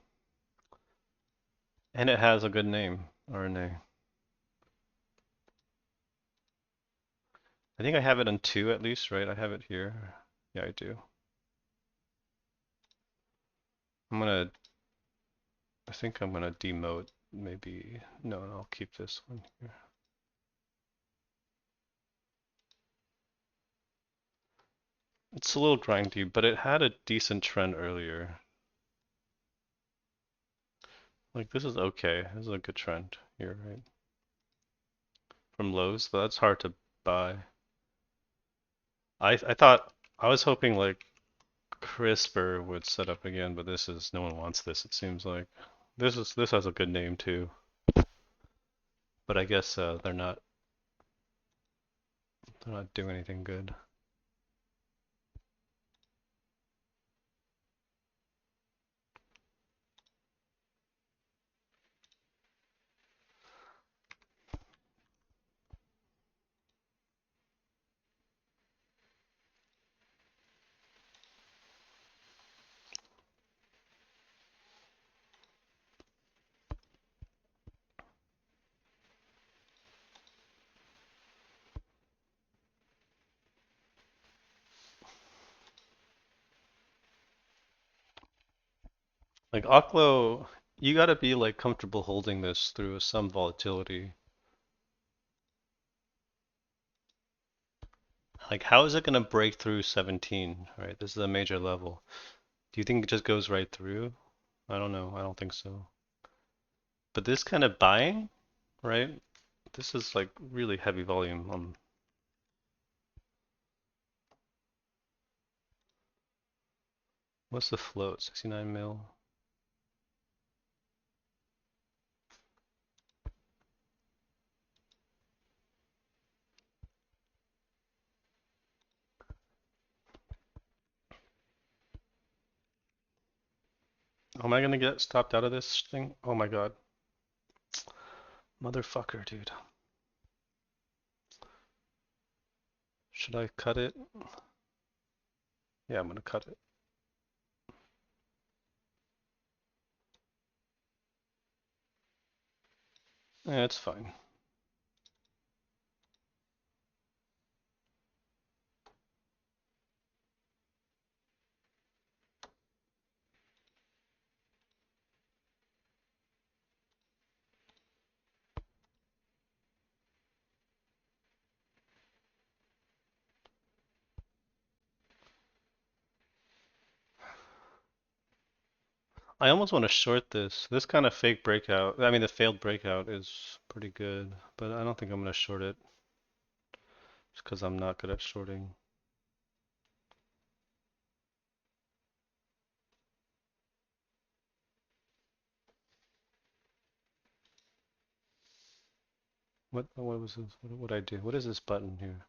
and it has a good name, RNA. I think I have it on 2 at least, right? I have it here. Yeah, I do. I'm gonna, I think I'm gonna demote maybe. No, I'll keep this one here. It's a little grindy, but it had a decent trend earlier. Like this is okay. This is a good trend here, right? From lows, but that's hard to buy. I thought I was hoping like CRISPR would set up again, but this is no one wants this, it seems like. This has a good name too, but I guess they're not doing anything good. Like Oklo, you gotta be like comfortable holding this through some volatility. Like how is it gonna break through 17, right? This is a major level. Do you think it just goes right through? I don't know. I don't think so. But this kind of buying, right? This is like really heavy volume. What's the float? 69 mil. Am I gonna get stopped out of this thing? Oh my god. Motherfucker, dude. Should I cut it? Yeah, I'm gonna cut it. Yeah, it's fine. I almost want to short this. This kind of fake breakout, I mean the failed breakout is pretty good, but I don't think I'm gonna short it just because I'm not good at shorting. What was this? What would I do? What is this button here?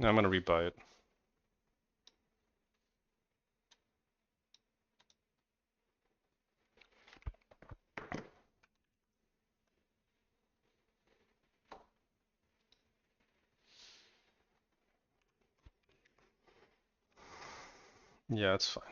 I'm gonna rebuy it. Yeah, it's fine.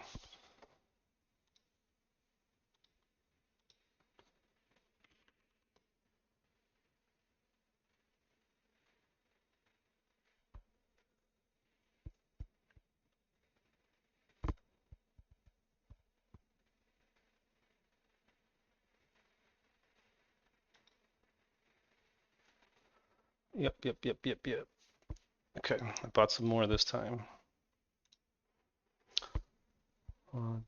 Yep. Okay, I bought some more this time. Uh,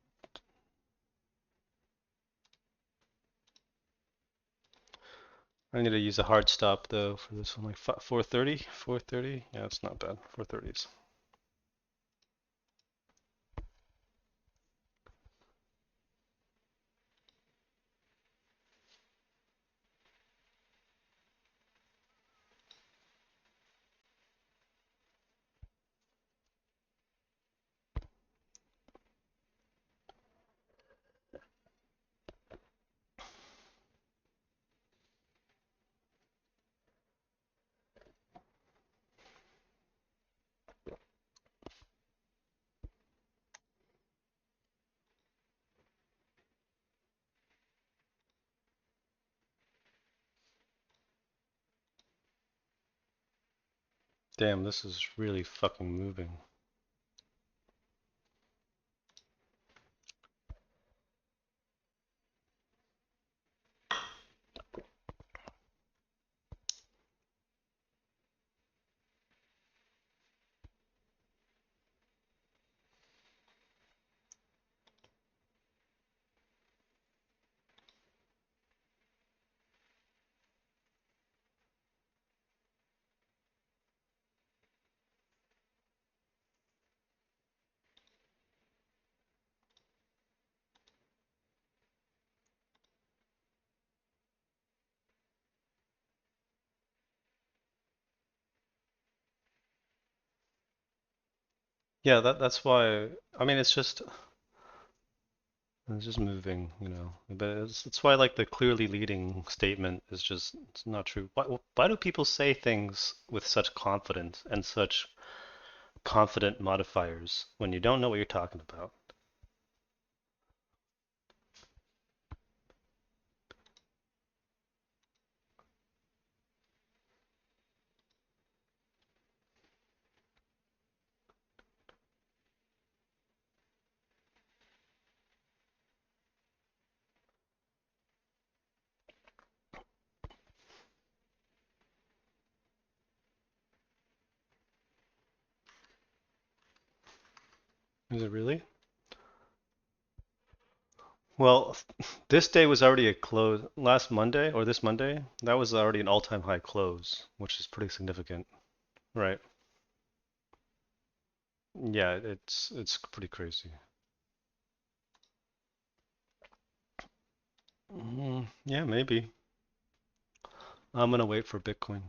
I need to use a hard stop though for this one, like 430, 430. Yeah, it's not bad. 430s. Damn, this is really fucking moving. Yeah, that's why. I mean, it's just moving, you know. But it's why like the clearly leading statement is just it's not true. Why do people say things with such confidence and such confident modifiers when you don't know what you're talking about? Is it really? Well, this day was already a close. Last Monday or this Monday, that was already an all-time high close, which is pretty significant, right? Yeah, it's pretty crazy. Yeah, maybe. I'm gonna wait for Bitcoin.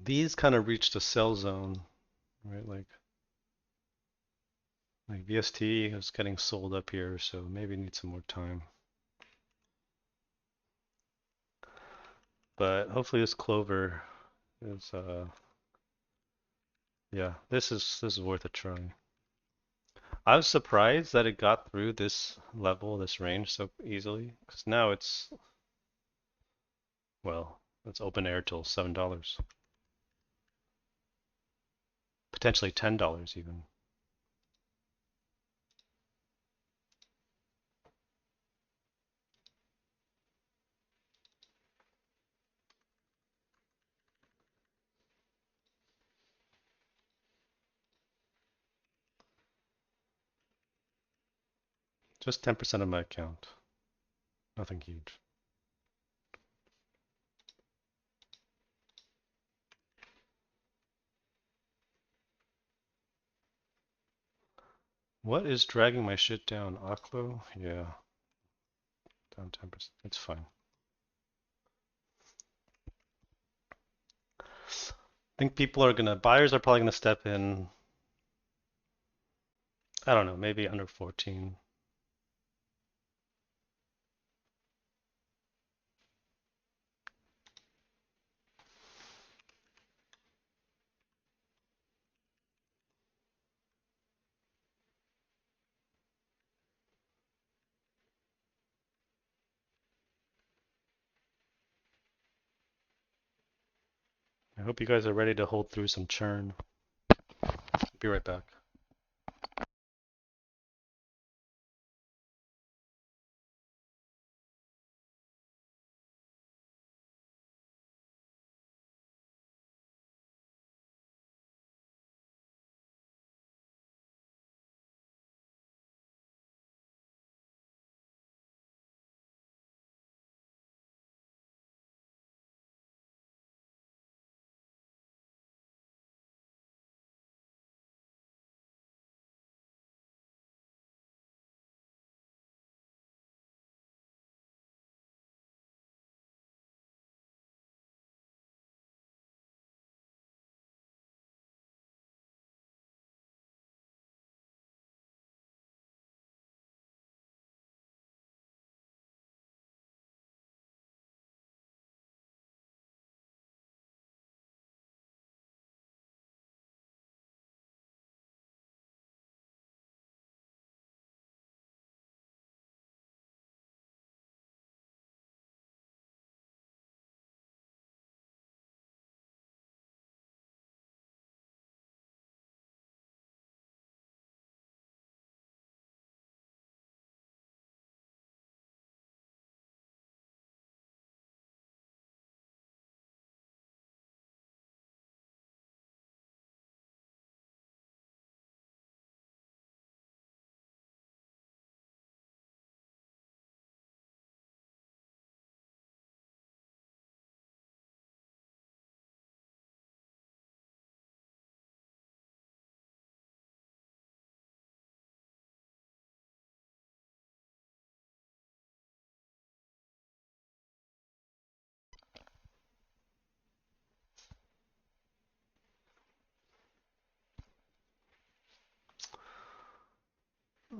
These kind of reached a sell zone, right? Like VST is getting sold up here, so maybe need some more time. But hopefully this clover is yeah, this is worth a try. I was surprised that it got through this level, this range so easily, because now well, it's open air till $7, potentially $10 even. Just 10% of my account, nothing huge. What is dragging my shit down? Oklo? Yeah, down 10%. It's fine. I think buyers are probably gonna step in. I don't know, maybe under 14. I hope you guys are ready to hold through some churn. Be right back.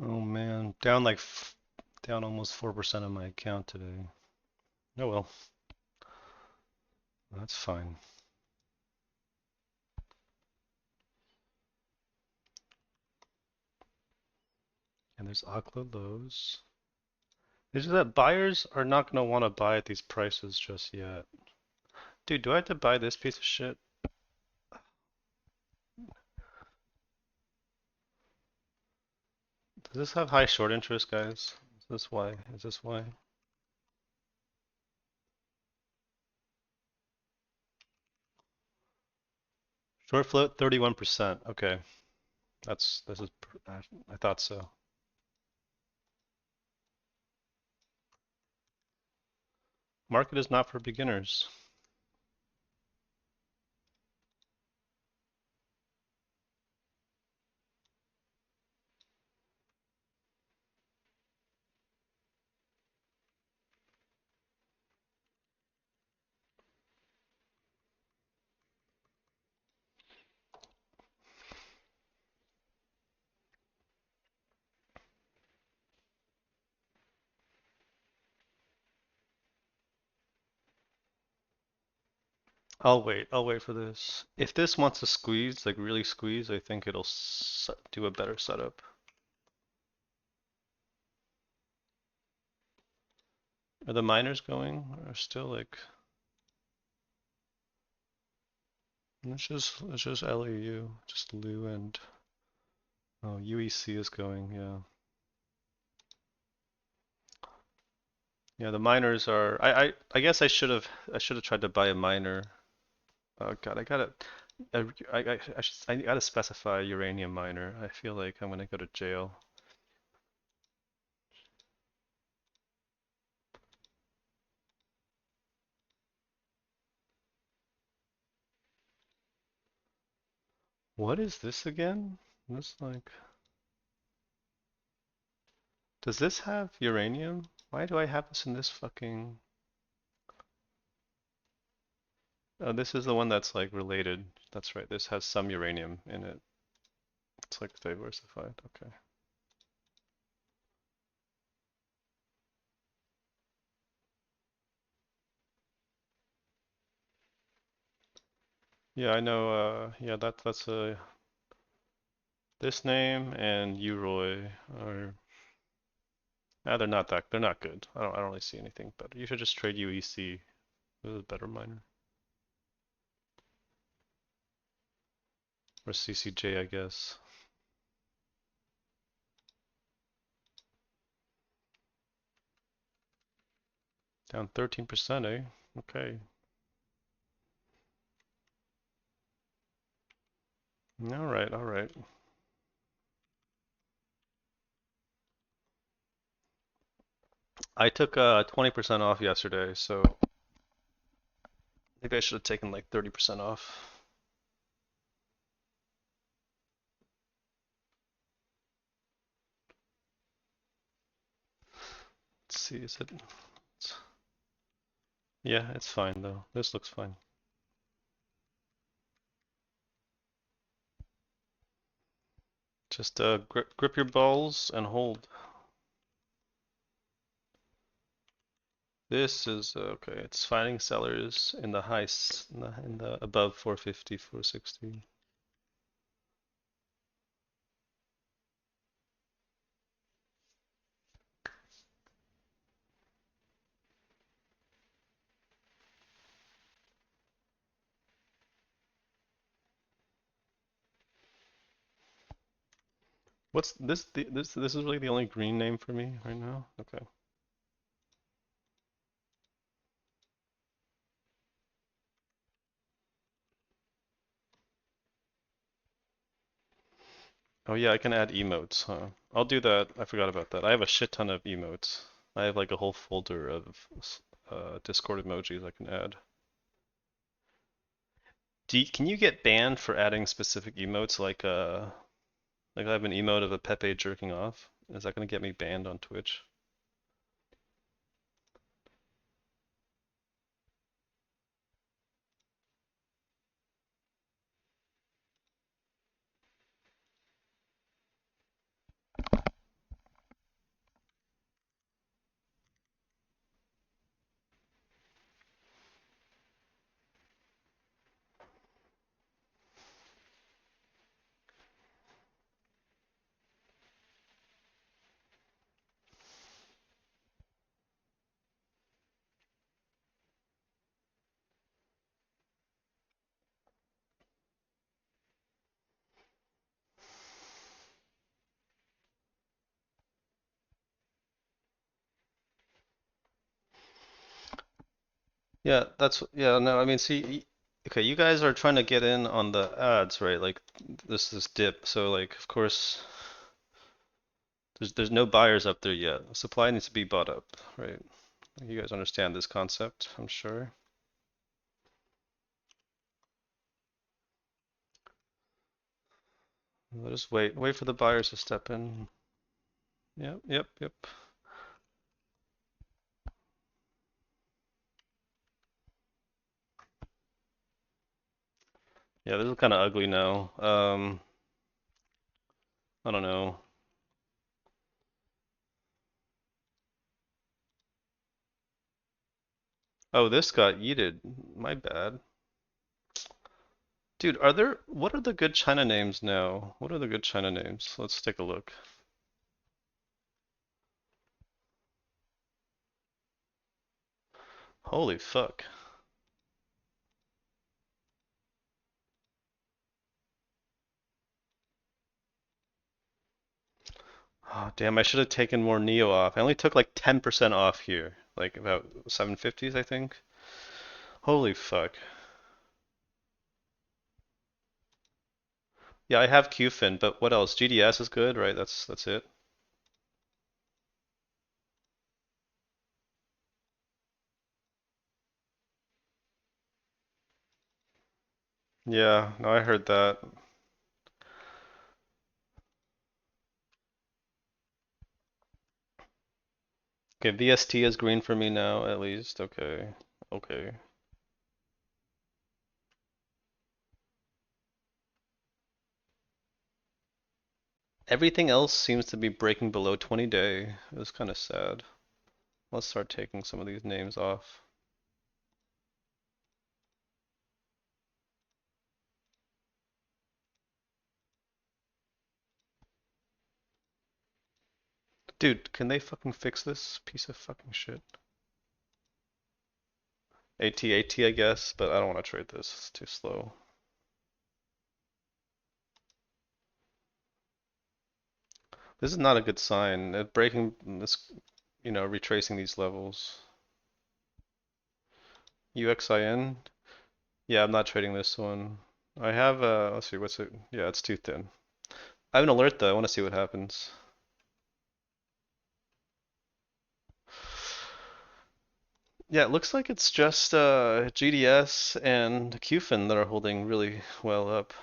Oh man, down almost 4% on my account today. Oh well, that's fine. And there's Aqua lows. It's just that buyers are not going to want to buy at these prices just yet. Dude, do I have to buy this piece of shit? Does this have high short interest, guys? Is this why? Is this why? Short float 31%. Okay. I thought so. Market is not for beginners. I'll wait for this. If this wants to squeeze, like really squeeze, I think it'll do a better setup. Are the miners going? Or still like it's just LEU, just Lu and oh UEC is going, yeah. Yeah, the miners are I guess I should have tried to buy a miner. Oh God, I gotta specify uranium miner. I feel like I'm gonna go to jail. What is this again? This like Does this have uranium? Why do I have this in this fucking... Oh, this is the one that's like related. That's right. This has some uranium in it. It's like diversified. Okay. Yeah, I know. Yeah, that's a this name and Uroy are. Ah, they're not good. I don't really see anything better. You should just trade UEC. This is a better miner. Or CCJ, I guess. Down 13%, eh? Okay. All right, all right. I took 20% off yesterday, so maybe I should have taken like 30% off. Let's see, is it? Yeah, it's fine though. This looks fine. Just grip your balls and hold. This is okay. It's finding sellers in the highs, in the above 450, 460. What's this? This is really the only green name for me right now. Okay. Oh yeah, I can add emotes, huh? I'll do that. I forgot about that. I have a shit ton of emotes. I have like a whole folder of Discord emojis I can add. Can you get banned for adding specific emotes like I have an emote of a Pepe jerking off? Is that gonna get me banned on Twitch? Yeah, yeah, no, I mean, see, okay, you guys are trying to get in on the ads, right? Like this dip, so like of course there's no buyers up there yet. Supply needs to be bought up, right? You guys understand this concept, I'm sure. We'll just wait for the buyers to step in. Yep, yep, yep. Yeah, this is kind of ugly now. I don't know. Oh, this got yeeted. My bad. Dude, what are the good China names now? What are the good China names? Let's take a look. Holy fuck. Oh, damn, I should have taken more Neo off. I only took like 10% off here. Like about 750s, I think. Holy fuck. Yeah, I have QFin, but what else? GDS is good, right? That's it. Yeah, no, I heard that. Okay, VST is green for me now, at least. Okay. Okay. Everything else seems to be breaking below 20-day. It was kind of sad. Let's start taking some of these names off. Dude, can they fucking fix this piece of fucking shit? AT, I guess, but I don't want to trade this. It's too slow. This is not a good sign. Breaking this, retracing these levels. UXIN? Yeah, I'm not trading this one. I have let's see, what's it? Yeah, it's too thin. I have an alert though. I want to see what happens. Yeah, it looks like it's just GDS and QFIN that are holding really well up.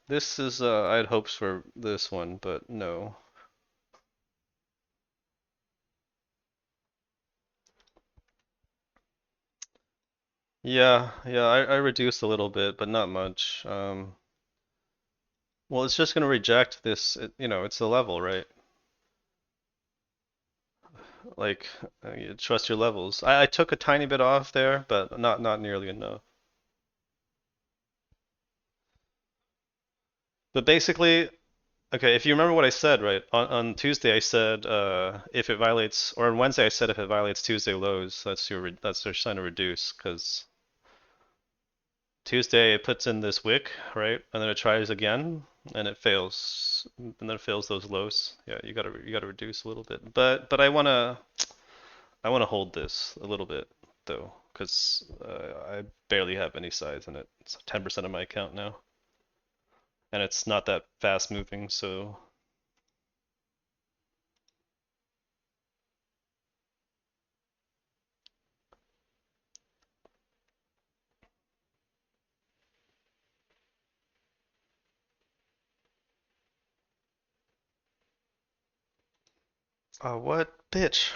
This is I had hopes for this one, but no. Yeah, I reduced a little bit, but not much. Well, it's just going to reject this, it's a level, right? Like, you trust your levels. I took a tiny bit off there, but not nearly enough. But basically, okay, if you remember what I said, right? On Tuesday I said if it violates, or on Wednesday I said if it violates Tuesday lows, that's your sign to reduce, because Tuesday it puts in this wick, right? And then it tries again, and it fails, and then it fails those lows. Yeah, you gotta reduce a little bit. But I wanna hold this a little bit though, because I barely have any size in it. It's 10% of my account now, and it's not that fast moving, so. Oh, what? Bitch.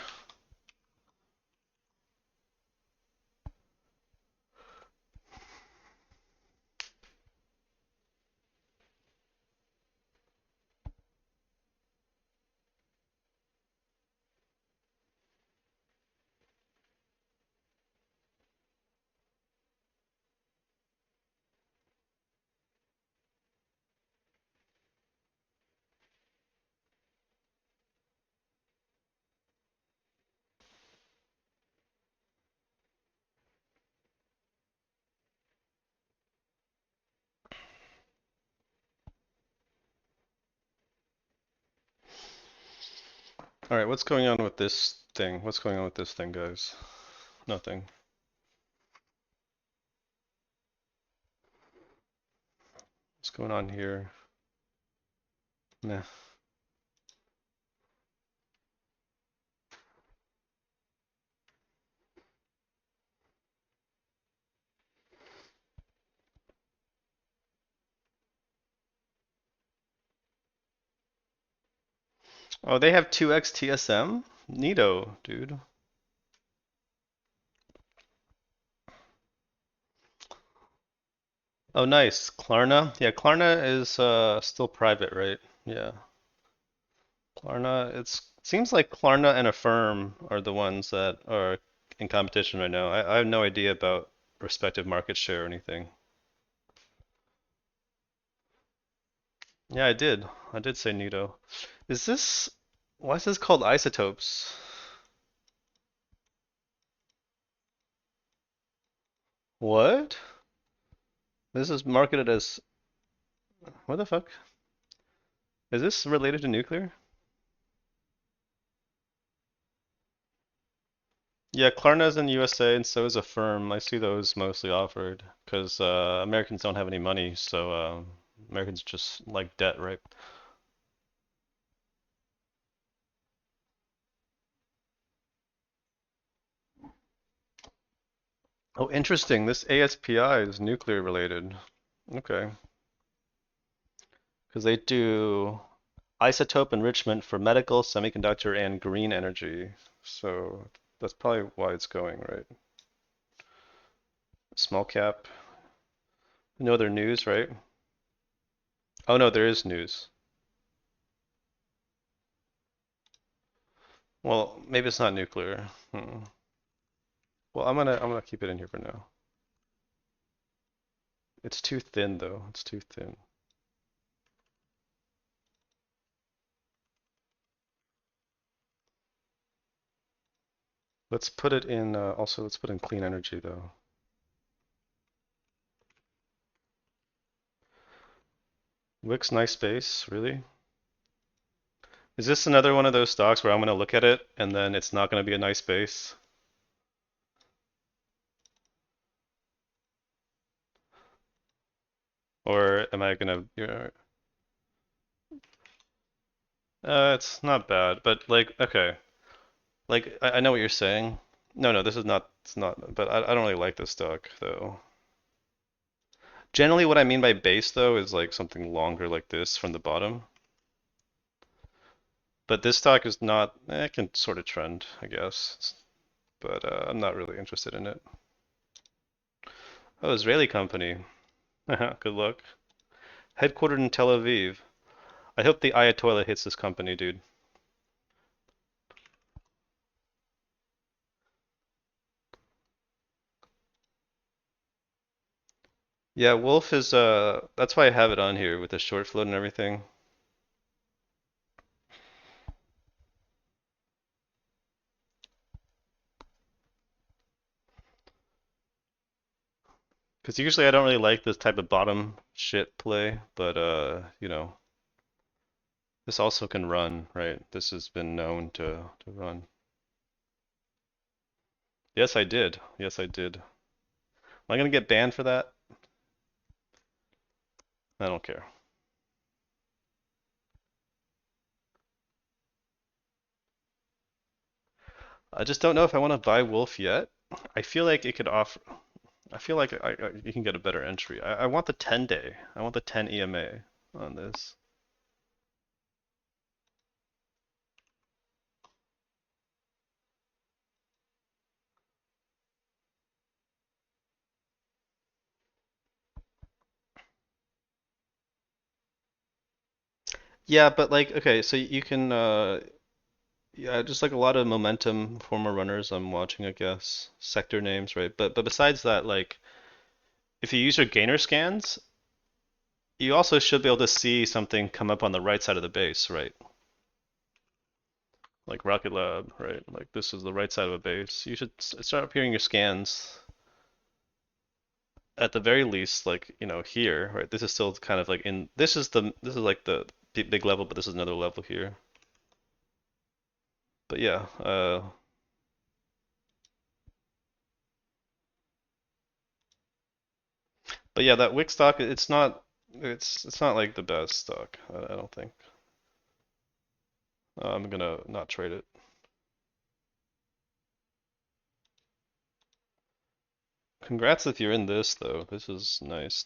Alright, what's going on with this thing? What's going on with this thing, guys? Nothing. What's going on here? Nah. Oh, they have 2x TSM? Neato, dude. Oh, nice. Klarna? Yeah, Klarna is still private, right? Yeah. Klarna, seems like Klarna and Affirm are the ones that are in competition right now. I have no idea about respective market share or anything. Yeah, I did. I did say Neato. Is this, why is this called isotopes? What? This is marketed as, what the fuck? Is this related to nuclear? Yeah, Klarna's in the USA and so is Affirm. I see those mostly offered because Americans don't have any money, so Americans just like debt, right? Oh, interesting. This ASPI is nuclear related. Okay. Because they do isotope enrichment for medical, semiconductor, and green energy. So that's probably why it's going, right? Small cap. No other news, right? Oh no, there is news. Well, maybe it's not nuclear. Well, I'm gonna keep it in here for now. It's too thin though. It's too thin. Let's put it in. Also, let's put in clean energy though. Wix nice space, really? Is this another one of those stocks where I'm gonna look at it and then it's not gonna be a nice base? Or am I gonna? It's not bad, but like, okay, like I know what you're saying. No, no, this is not. It's not. But I don't really like this stock though. Generally, what I mean by base though is like something longer like this from the bottom. But this stock is not. It can sort of trend, I guess. But I'm not really interested in it. Oh, Israeli company. Good luck. Headquartered in Tel Aviv. I hope the Ayatollah hits this company, dude. Yeah, Wolf is that's why I have it on here with the short float and everything. Because usually I don't really like this type of bottom shit play, but this also can run, right? This has been known to run. Yes, I did. Yes, I did. Am I gonna get banned for that? I don't care. I just don't know if I want to buy Wolf yet. I feel like it could offer. I feel like you can get a better entry. I want the 10 day. I want the 10 EMA on this. Yeah, but like, okay, so you can, yeah, just like a lot of momentum former runners I'm watching, I guess, sector names, right? But besides that, like, if you use your gainer scans, you also should be able to see something come up on the right side of the base, right? Like Rocket Lab, right? Like this is the right side of a base. You should start appearing your scans at the very least, like, here, right? This is still kind of like in, this is like the big level, but this is another level here. But yeah, but yeah, that wick stock, it's not like the best stock. I don't think. I'm gonna not trade it. Congrats if you're in this though. This is nice.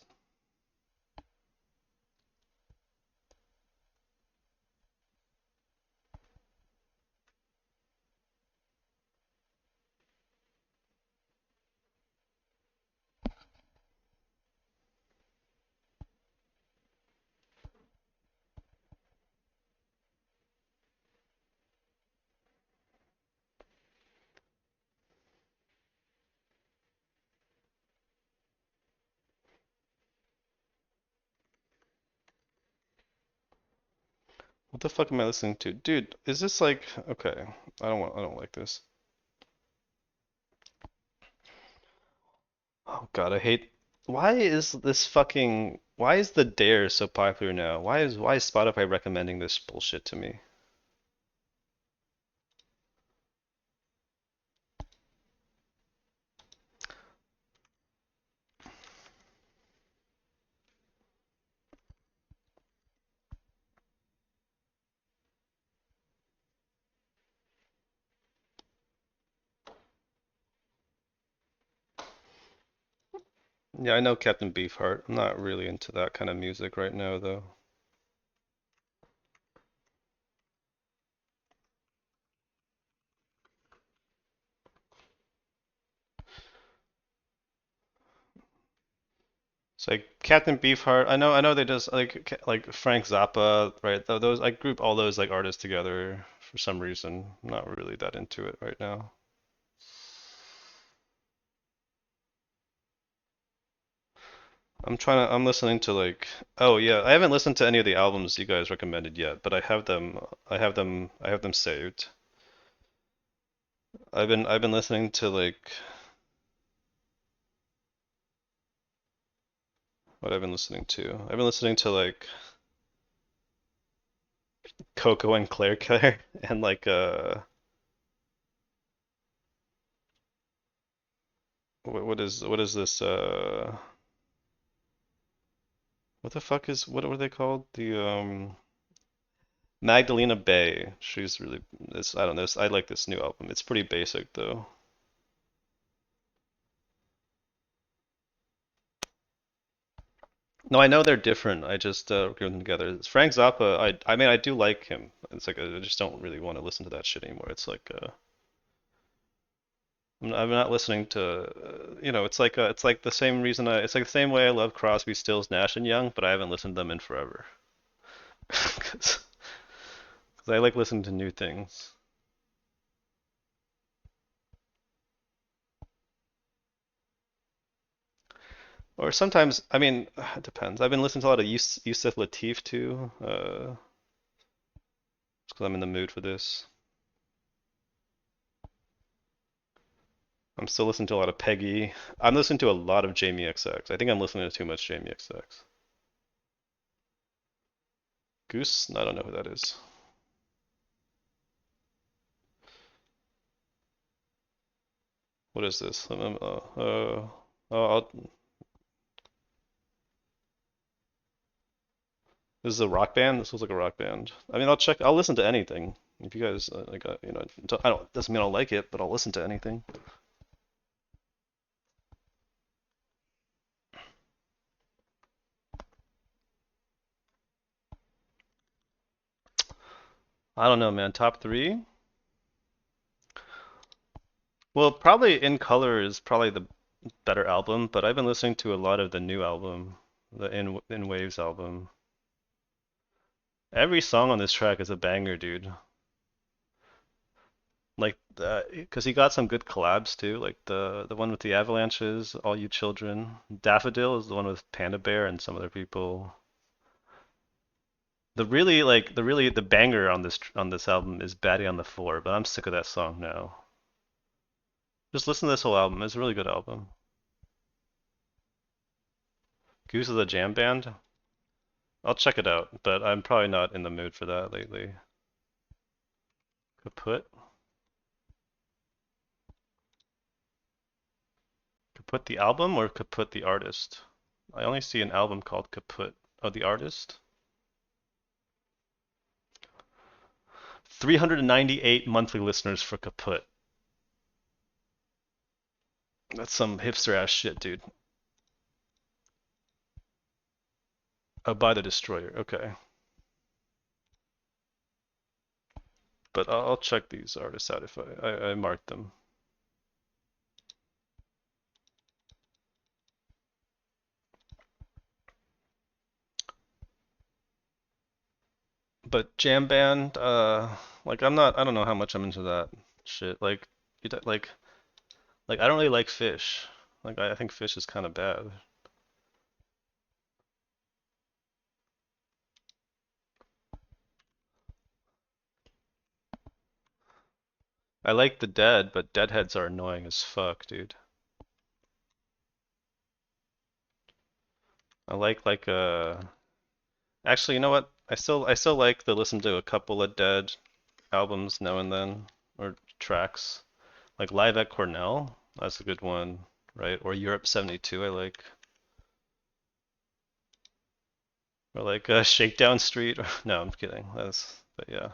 What the fuck am I listening to? Dude, is this like okay, I don't like this. Oh God, I hate why is the Dare so popular now? Why is Spotify recommending this bullshit to me? Yeah, I know Captain Beefheart. I'm not really into that kind of music right now though. It's like Captain Beefheart. I know they just like Frank Zappa, right? Those I group all those like artists together for some reason. I'm not really that into it right now. I'm listening to like oh yeah, I haven't listened to any of the albums you guys recommended yet, but I have them saved. I've been listening to like what I've been listening to. I've been listening to like Coco and Claire Claire and like what is this what the fuck is what were they called? The Magdalena Bay. She's really this I don't know. I like this new album. It's pretty basic though. No, I know they're different. I just group them together. Frank Zappa, I mean I do like him. It's like I just don't really want to listen to that shit anymore. It's like I'm not listening to it's like the same reason it's like the same way I love Crosby, Stills, Nash and Young, but I haven't listened to them in forever. 'Cause I like listening to new things. Or sometimes, I mean, it depends. I've been listening to a lot of Yusuf Lateef too, just because I'm in the mood for this. I'm still listening to a lot of Peggy. I'm listening to a lot of Jamie XX. I think I'm listening to too much Jamie XX. Goose? I don't know who that is. What is this? this is a rock band. This looks like a rock band. I mean, I'll check. I'll listen to anything. If you guys I don't. Doesn't mean I'll like it, but I'll listen to anything. I don't know, man. Top three? Well, probably In Color is probably the better album, but I've been listening to a lot of the new album, the In Waves album. Every song on this track is a banger, dude. Like, because he got some good collabs too, like the one with the Avalanches, All You Children. Daffodil is the one with Panda Bear and some other people. The banger on this album is Batty on the Floor, but I'm sick of that song now. Just listen to this whole album. It's a really good album. Goose is a jam band. I'll check it out, but I'm probably not in the mood for that lately. Kaput? Kaput the album or Kaput the artist? I only see an album called Kaput. Oh, the artist? 398 monthly listeners for Kaput. That's some hipster ass shit, dude. Oh, by the Destroyer. Okay. But I'll check these artists out if I mark them. But jam band, like I don't know how much I'm into that shit. Like, you d- like I don't really like Fish. Like I think Fish is kind of bad. I like the Dead, but Deadheads are annoying as fuck, dude. I actually, you know what? I still like to listen to a couple of Dead albums now and then or tracks. Like Live at Cornell, that's a good one, right? Or Europe 72 I like. Or like Shakedown Street. No, I'm kidding. But yeah.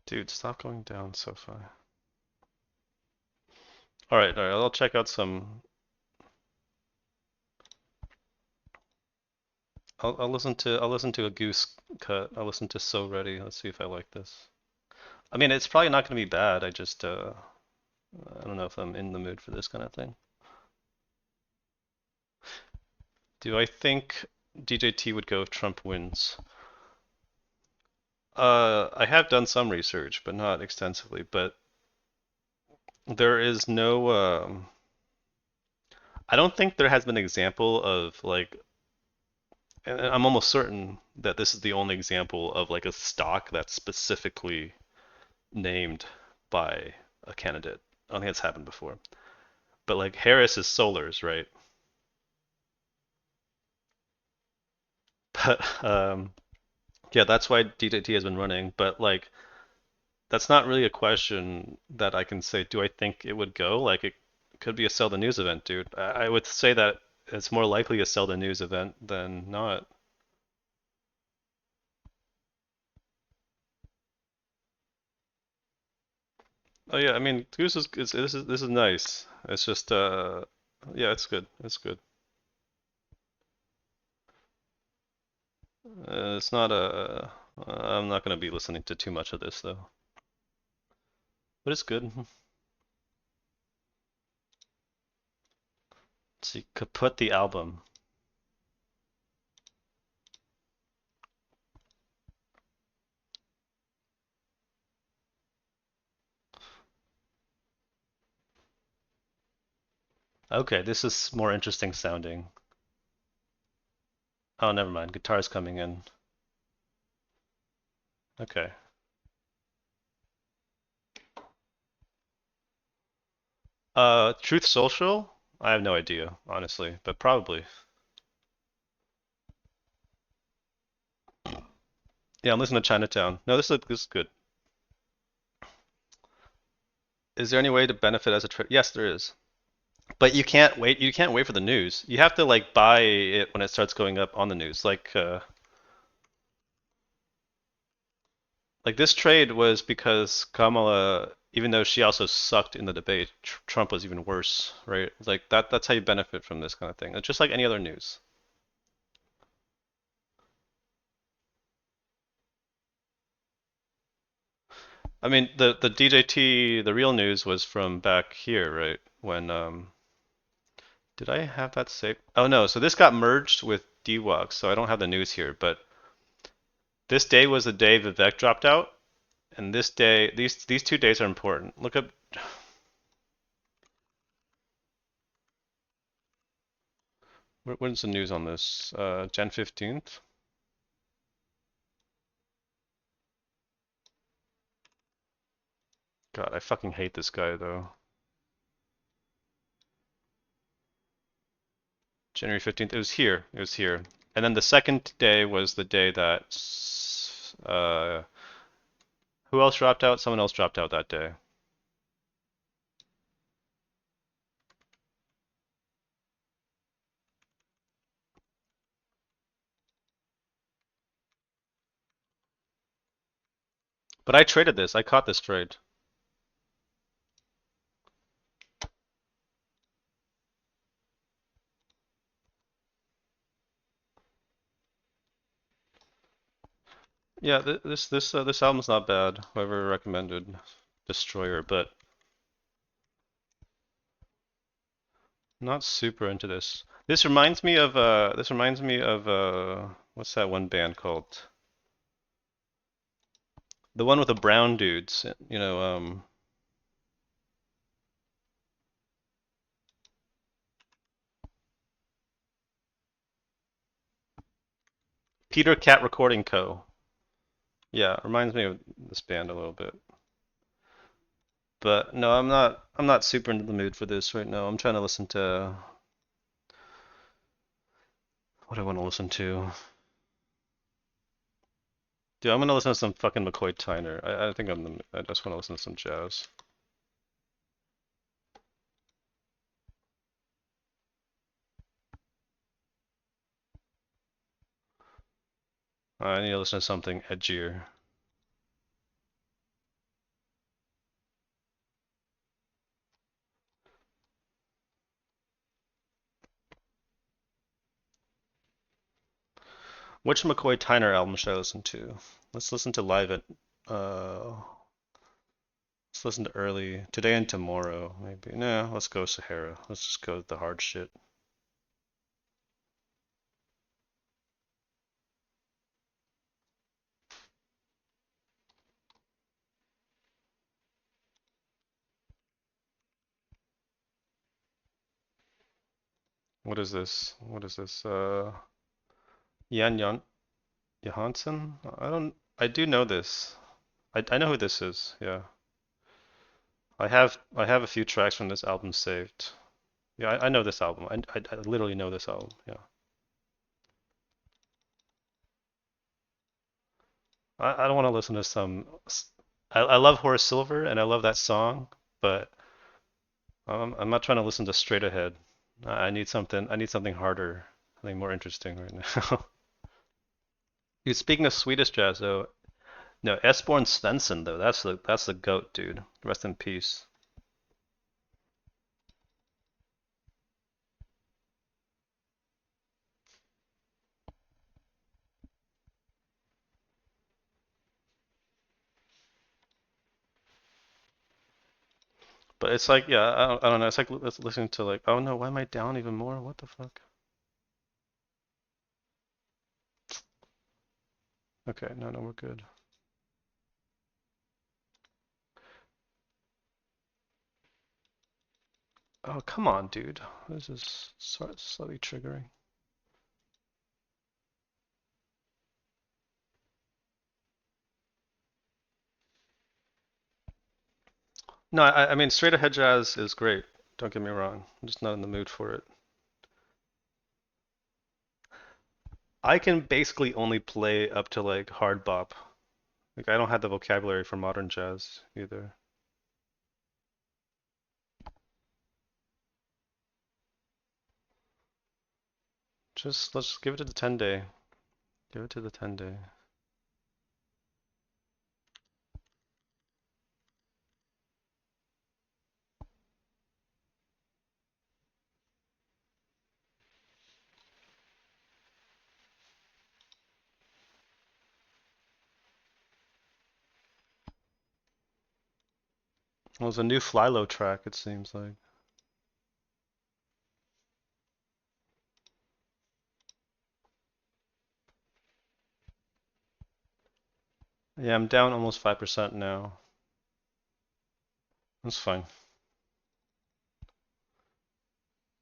Dude, stop going down so far. All right, I'll check out some. I'll listen to a goose cut. I'll listen to So Ready. Let's see if I like this. I mean, it's probably not going to be bad. I don't know if I'm in the mood for this kind of thing. Do I think DJT would go if Trump wins? I have done some research, but not extensively. But there is no. I don't think there has been an example of like, and I'm almost certain that this is the only example of like a stock that's specifically named by a candidate. I don't think it's happened before. But like Harris is Solars, right? But yeah, that's why DJT has been running. But like that's not really a question that I can say, do I think it would go? Like it could be a sell the news event, dude. I would say that it's more likely a sell the news event than not. Oh yeah, I mean Goose is this is nice. It's just yeah, it's good. It's good. It's not a I'm not gonna be listening to too much of this though. But it's good. So you could put the album. Okay, this is more interesting sounding. Oh, never mind. Guitar's coming in. Okay. Truth Social? I have no idea, honestly, but probably. Yeah, I'm listening to Chinatown. No, this is good. Is there any way to benefit as a trade? Yes, there is. But you can't wait. You can't wait for the news. You have to like buy it when it starts going up on the news. Like this trade was because Kamala, even though she also sucked in the debate, Trump was even worse, right? Like that's how you benefit from this kind of thing. It's just like any other news. I mean, the DJT, the real news was from back here, right? When did I have that saved? Oh no, so this got merged with DWOX, so I don't have the news here, but this day was the day Vivek dropped out, and this day, these 2 days are important. Look up. When's the news on this? Jan 15th. God, I fucking hate this guy though. January 15th. It was here. It was here. And then the second day was the day that who else dropped out? Someone else dropped out that day. But I traded this. I caught this trade. Yeah, this album's not bad. Whoever recommended Destroyer, but not super into this. This reminds me of what's that one band called? The one with the brown dudes, Peter Cat Recording Co. Yeah, reminds me of this band a little bit. But no, I'm not super into the mood for this right now. I'm trying to listen to what I want to listen to. Dude, I'm gonna listen to some fucking McCoy Tyner. I think I just want to listen to some jazz. I need to listen to something edgier. Which McCoy Tyner album should I listen to? Let's listen to Live at uh let's listen to early today and tomorrow, maybe. No, let's go Sahara. Let's just go with the hard shit. What is this? What is this? Jan Johansson? I do know this. I know who this is. Yeah. I have a few tracks from this album saved. Yeah, I know this album. I literally know this album. Yeah. I don't want to listen to some. I love Horace Silver and I love that song, but I'm not trying to listen to Straight Ahead. I need something. I need something harder, something more interesting right now. Dude, speaking of Swedish jazz though, no, Esbjorn Svensson though, that's the goat, dude. Rest in peace. But it's like, yeah, I don't know. It's like listening to like, oh no, why am I down even more? What the fuck? Okay, no, no, we're good. Oh, come on, dude. This is slightly triggering. No, I mean, straight ahead jazz is great. Don't get me wrong. I'm just not in the mood for it. I can basically only play up to like hard bop. Like I don't have the vocabulary for modern jazz either. Just let's give it to the 10 day. Give it to the 10 day. Well, it's a new Flylo track, it seems like. Yeah, I'm down almost 5% now. That's fine.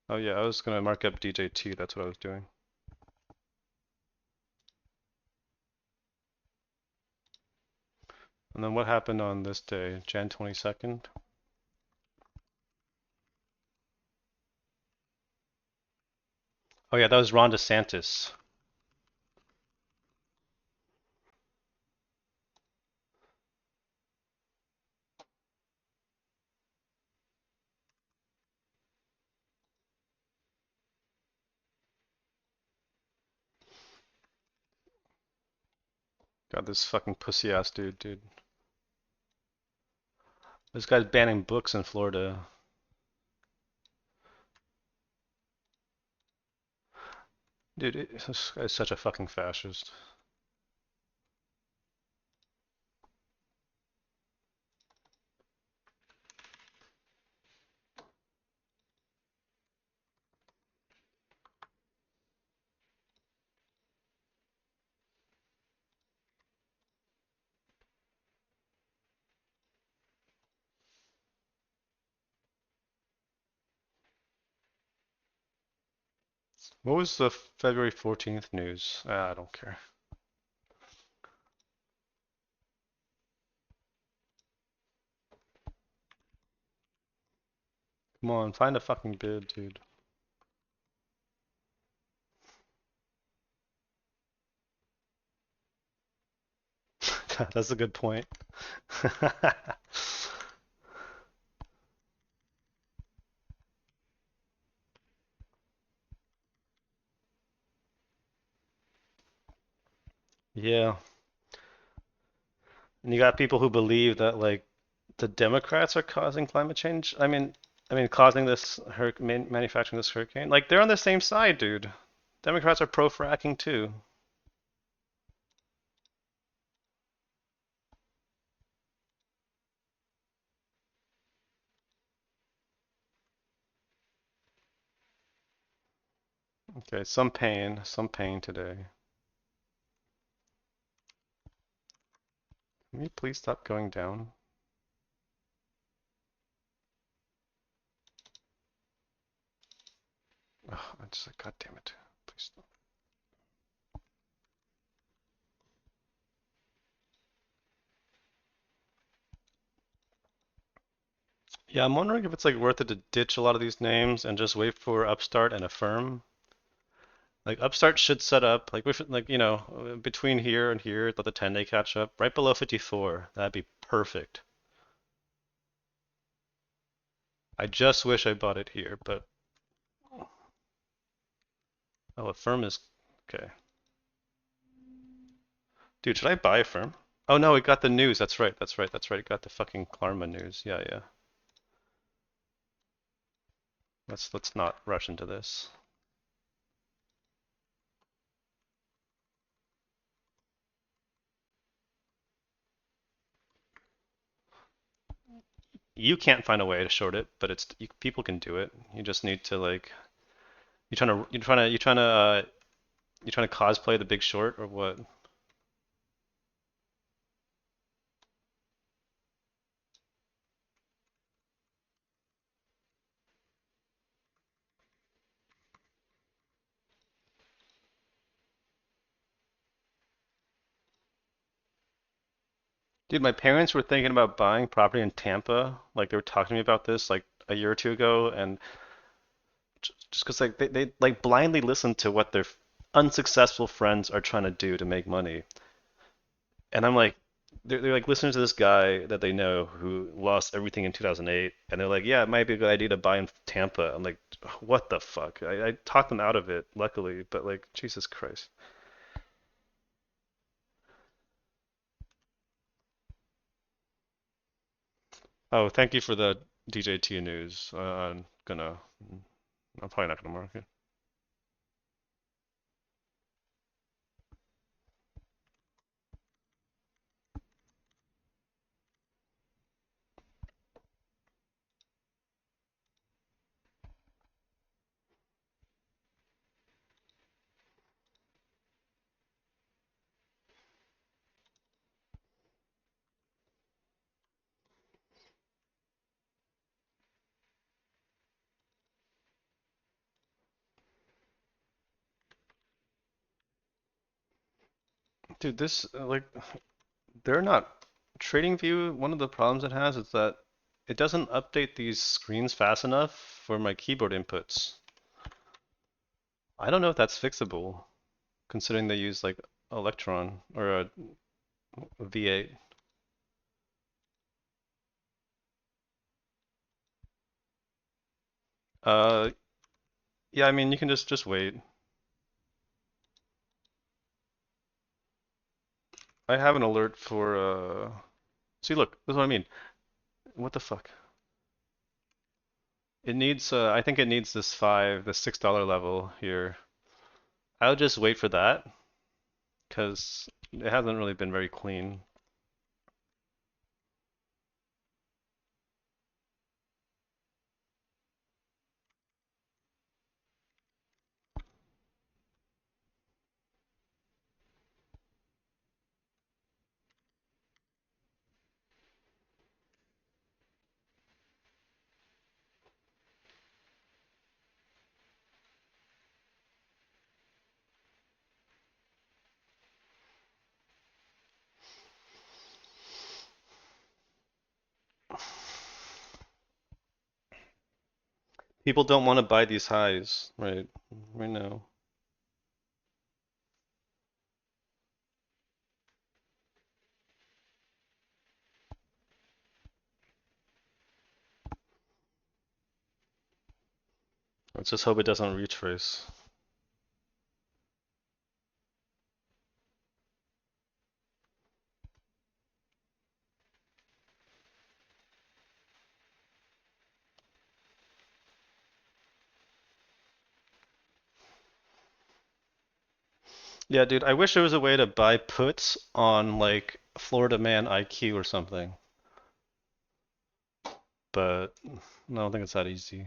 Oh yeah, I was gonna mark up DJT, that's what I was doing. And then what happened on this day, Jan 22nd? Oh yeah, that was Ron DeSantis. God, this fucking pussy ass dude. This guy's banning books in Florida. Dude, this guy's such a fucking fascist. What was the February 14th news? I don't care. Come on, find a fucking bid, dude. That's a good point. Yeah. And you got people who believe that like the Democrats are causing climate change. I mean causing this manufacturing this hurricane. Like they're on the same side, dude. Democrats are pro fracking too. Okay, some pain today. Can you please stop going down? Oh, I just like, God damn it. Please stop. Yeah, I'm wondering if it's like worth it to ditch a lot of these names and just wait for Upstart and Affirm. Like Upstart should set up like between here and here, let the 10-day catch up right below 54. That'd be perfect. I just wish I bought it here, but oh, Affirm is okay. Dude, should I buy Affirm? Oh no, it got the news. That's right. That's right. That's right. It got the fucking Karma news. Yeah, yeah. Let's not rush into this. You can't find a way to short it, but people can do it. You just need to like you trying to cosplay the Big Short or what? Dude, my parents were thinking about buying property in Tampa. Like they were talking to me about this like a year or two ago, and just because like they like blindly listen to what their unsuccessful friends are trying to do to make money. And I'm like, they're like listening to this guy that they know who lost everything in 2008, and they're like, yeah, it might be a good idea to buy in Tampa. I'm like, what the fuck? I talked them out of it, luckily, but like, Jesus Christ. Oh, thank you for the DJT news. I'm probably not gonna mark it. Dude, this like they're not TradingView. One of the problems it has is that it doesn't update these screens fast enough for my keyboard inputs. I don't know if that's fixable, considering they use like Electron or a V8. Uh, yeah, I mean you can just wait. I have an alert for See, look, this is what I mean. What the fuck? It needs I think it needs the $6 level here. I'll just wait for that because it hasn't really been very clean. People don't want to buy these highs right now. Let's just hope it doesn't retrace. Yeah, dude, I wish there was a way to buy puts on like Florida Man IQ or something, but I don't think it's that easy.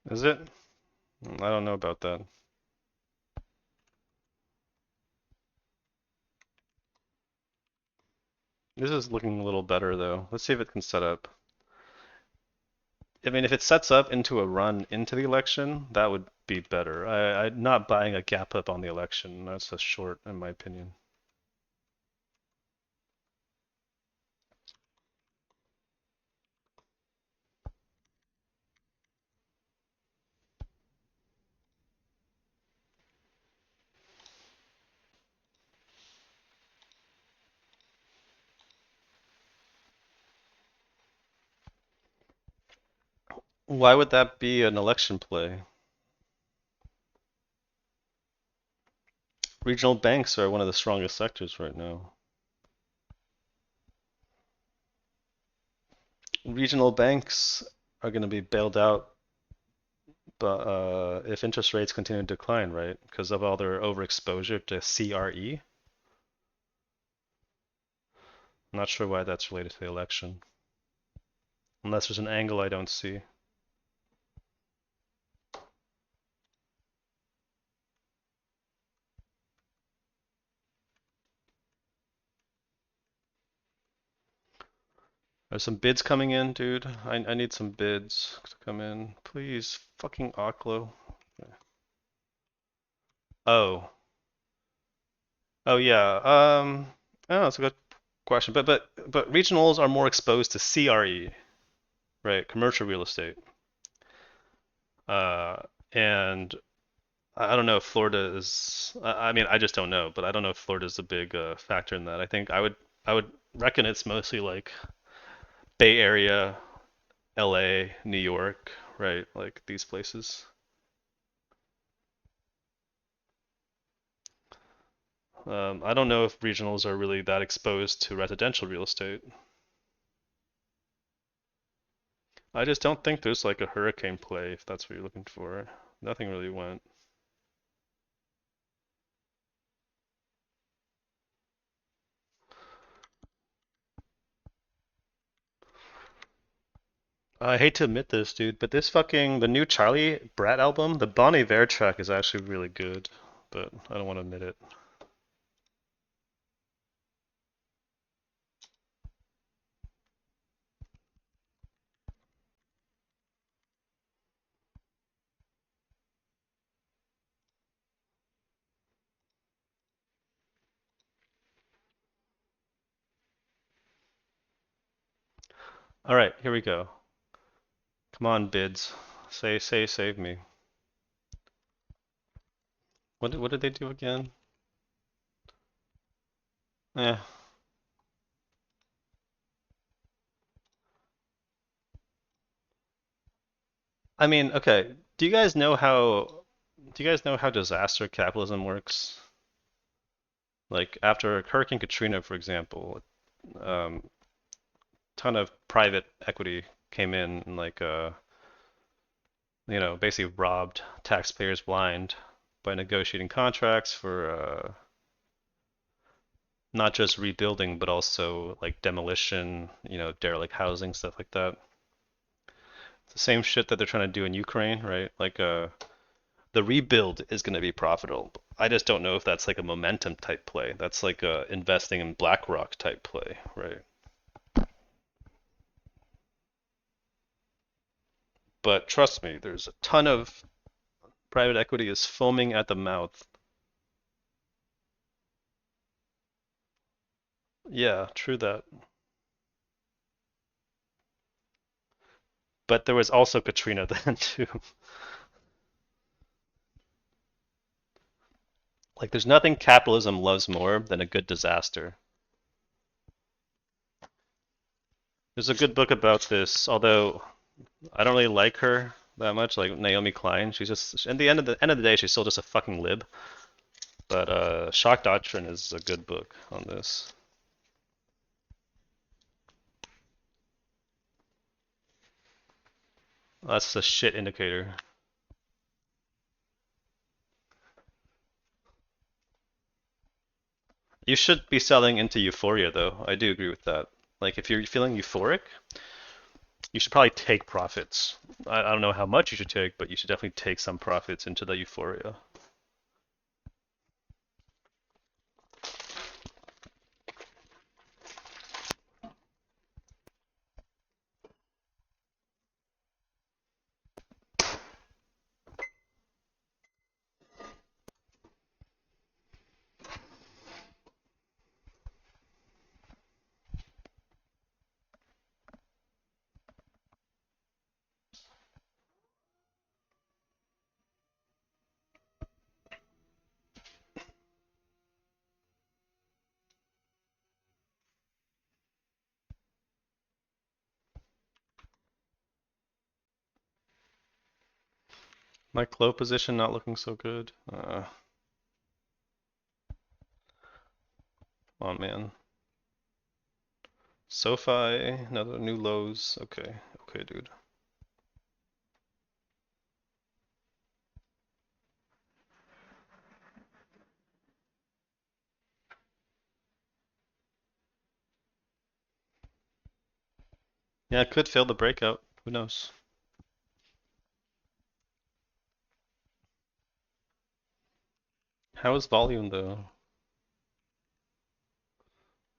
Is it? I don't know about that. This is looking a little better though. Let's see if it can set up. I mean, if it sets up into a run into the election, that would be better. I'm not buying a gap up on the election. That's a short, in my opinion. Why would that be an election play? Regional banks are one of the strongest sectors right now. Regional banks are going to be bailed out, but if interest rates continue to decline, right, because of all their overexposure to CRE. I'm not sure why that's related to the election, unless there's an angle I don't see. There's some bids coming in, dude. I need some bids to come in. Please, fucking Oklo. Oh. Oh yeah. Oh, that's a good question. But regionals are more exposed to CRE, right? Commercial real estate. Uh, and I don't know if Florida is. I mean, I just don't know, but I don't know if Florida is a big factor in that. I think I would reckon it's mostly like Bay Area, LA, New York, right? Like these places. I don't know if regionals are really that exposed to residential real estate. I just don't think there's like a hurricane play if that's what you're looking for. Nothing really went. I hate to admit this, dude, but the new Charlie Brat album, the Bon Iver track is actually really good, but I don't want to admit it. All right, here we go. Come on, bids. Save me. What did they do again? Eh. I mean, okay. Do you guys know how disaster capitalism works? Like after Hurricane Katrina, for example, um, ton of private equity came in and basically robbed taxpayers blind by negotiating contracts for not just rebuilding but also like demolition, derelict housing, stuff like that. It's the same shit that they're trying to do in Ukraine, right? Like the rebuild is going to be profitable. I just don't know if that's like a momentum type play. That's like a investing in BlackRock type play, right? But trust me, there's a ton of private equity is foaming at the mouth. Yeah, true that. But there was also Katrina then too. Like there's nothing capitalism loves more than a good disaster. There's a good book about this, although I don't really like her that much, like Naomi Klein. She's just at the end of the day, she's still just a fucking lib. But Shock Doctrine is a good book on this. That's a shit indicator. You should be selling into euphoria, though. I do agree with that. Like if you're feeling euphoric, you should probably take profits. I don't know how much you should take, but you should definitely take some profits into the euphoria. My clove position not looking so good. Oh man. SoFi, another new lows. Okay, okay, dude. Yeah, it could fail the breakout. Who knows? How is volume though?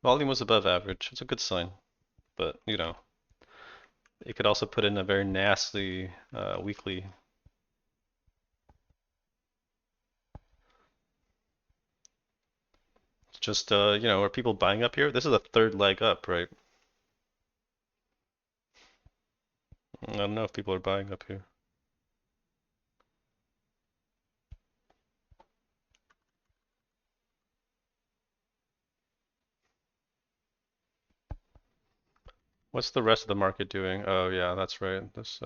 Volume was above average. It's a good sign, but you know, it could also put in a very nasty weekly. It's just you know, are people buying up here? This is a third leg up, right? I don't know if people are buying up here. What's the rest of the market doing? Oh yeah, that's right. This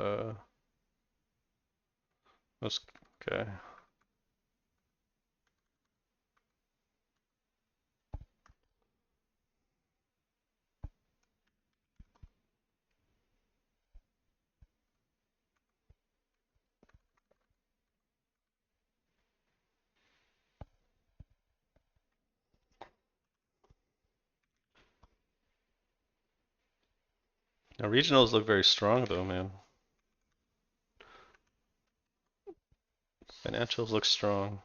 okay. Now regionals look very strong though, man. Financials look strong.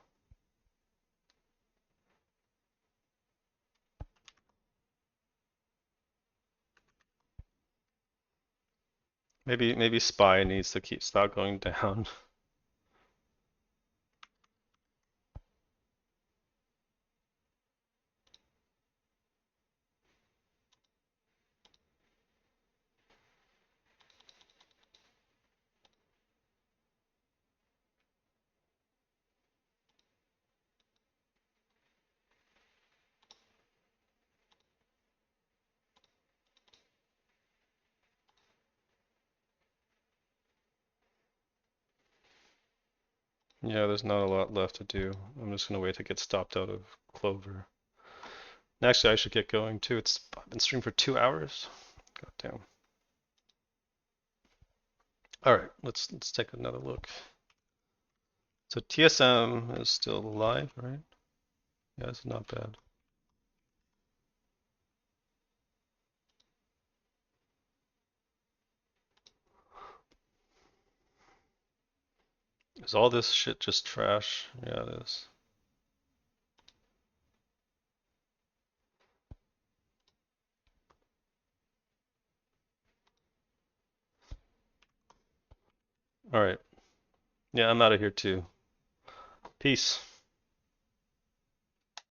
Maybe SPY needs to stop going down. Yeah, there's not a lot left to do. I'm just gonna wait to get stopped out of clover. And actually, I should get going too. I've been streaming for 2 hours. God damn. All right, let's take another look. So TSM is still alive, right? Yeah, it's not bad. Is all this shit just trash? Yeah, it is. All right. Yeah, I'm out of here too. Peace.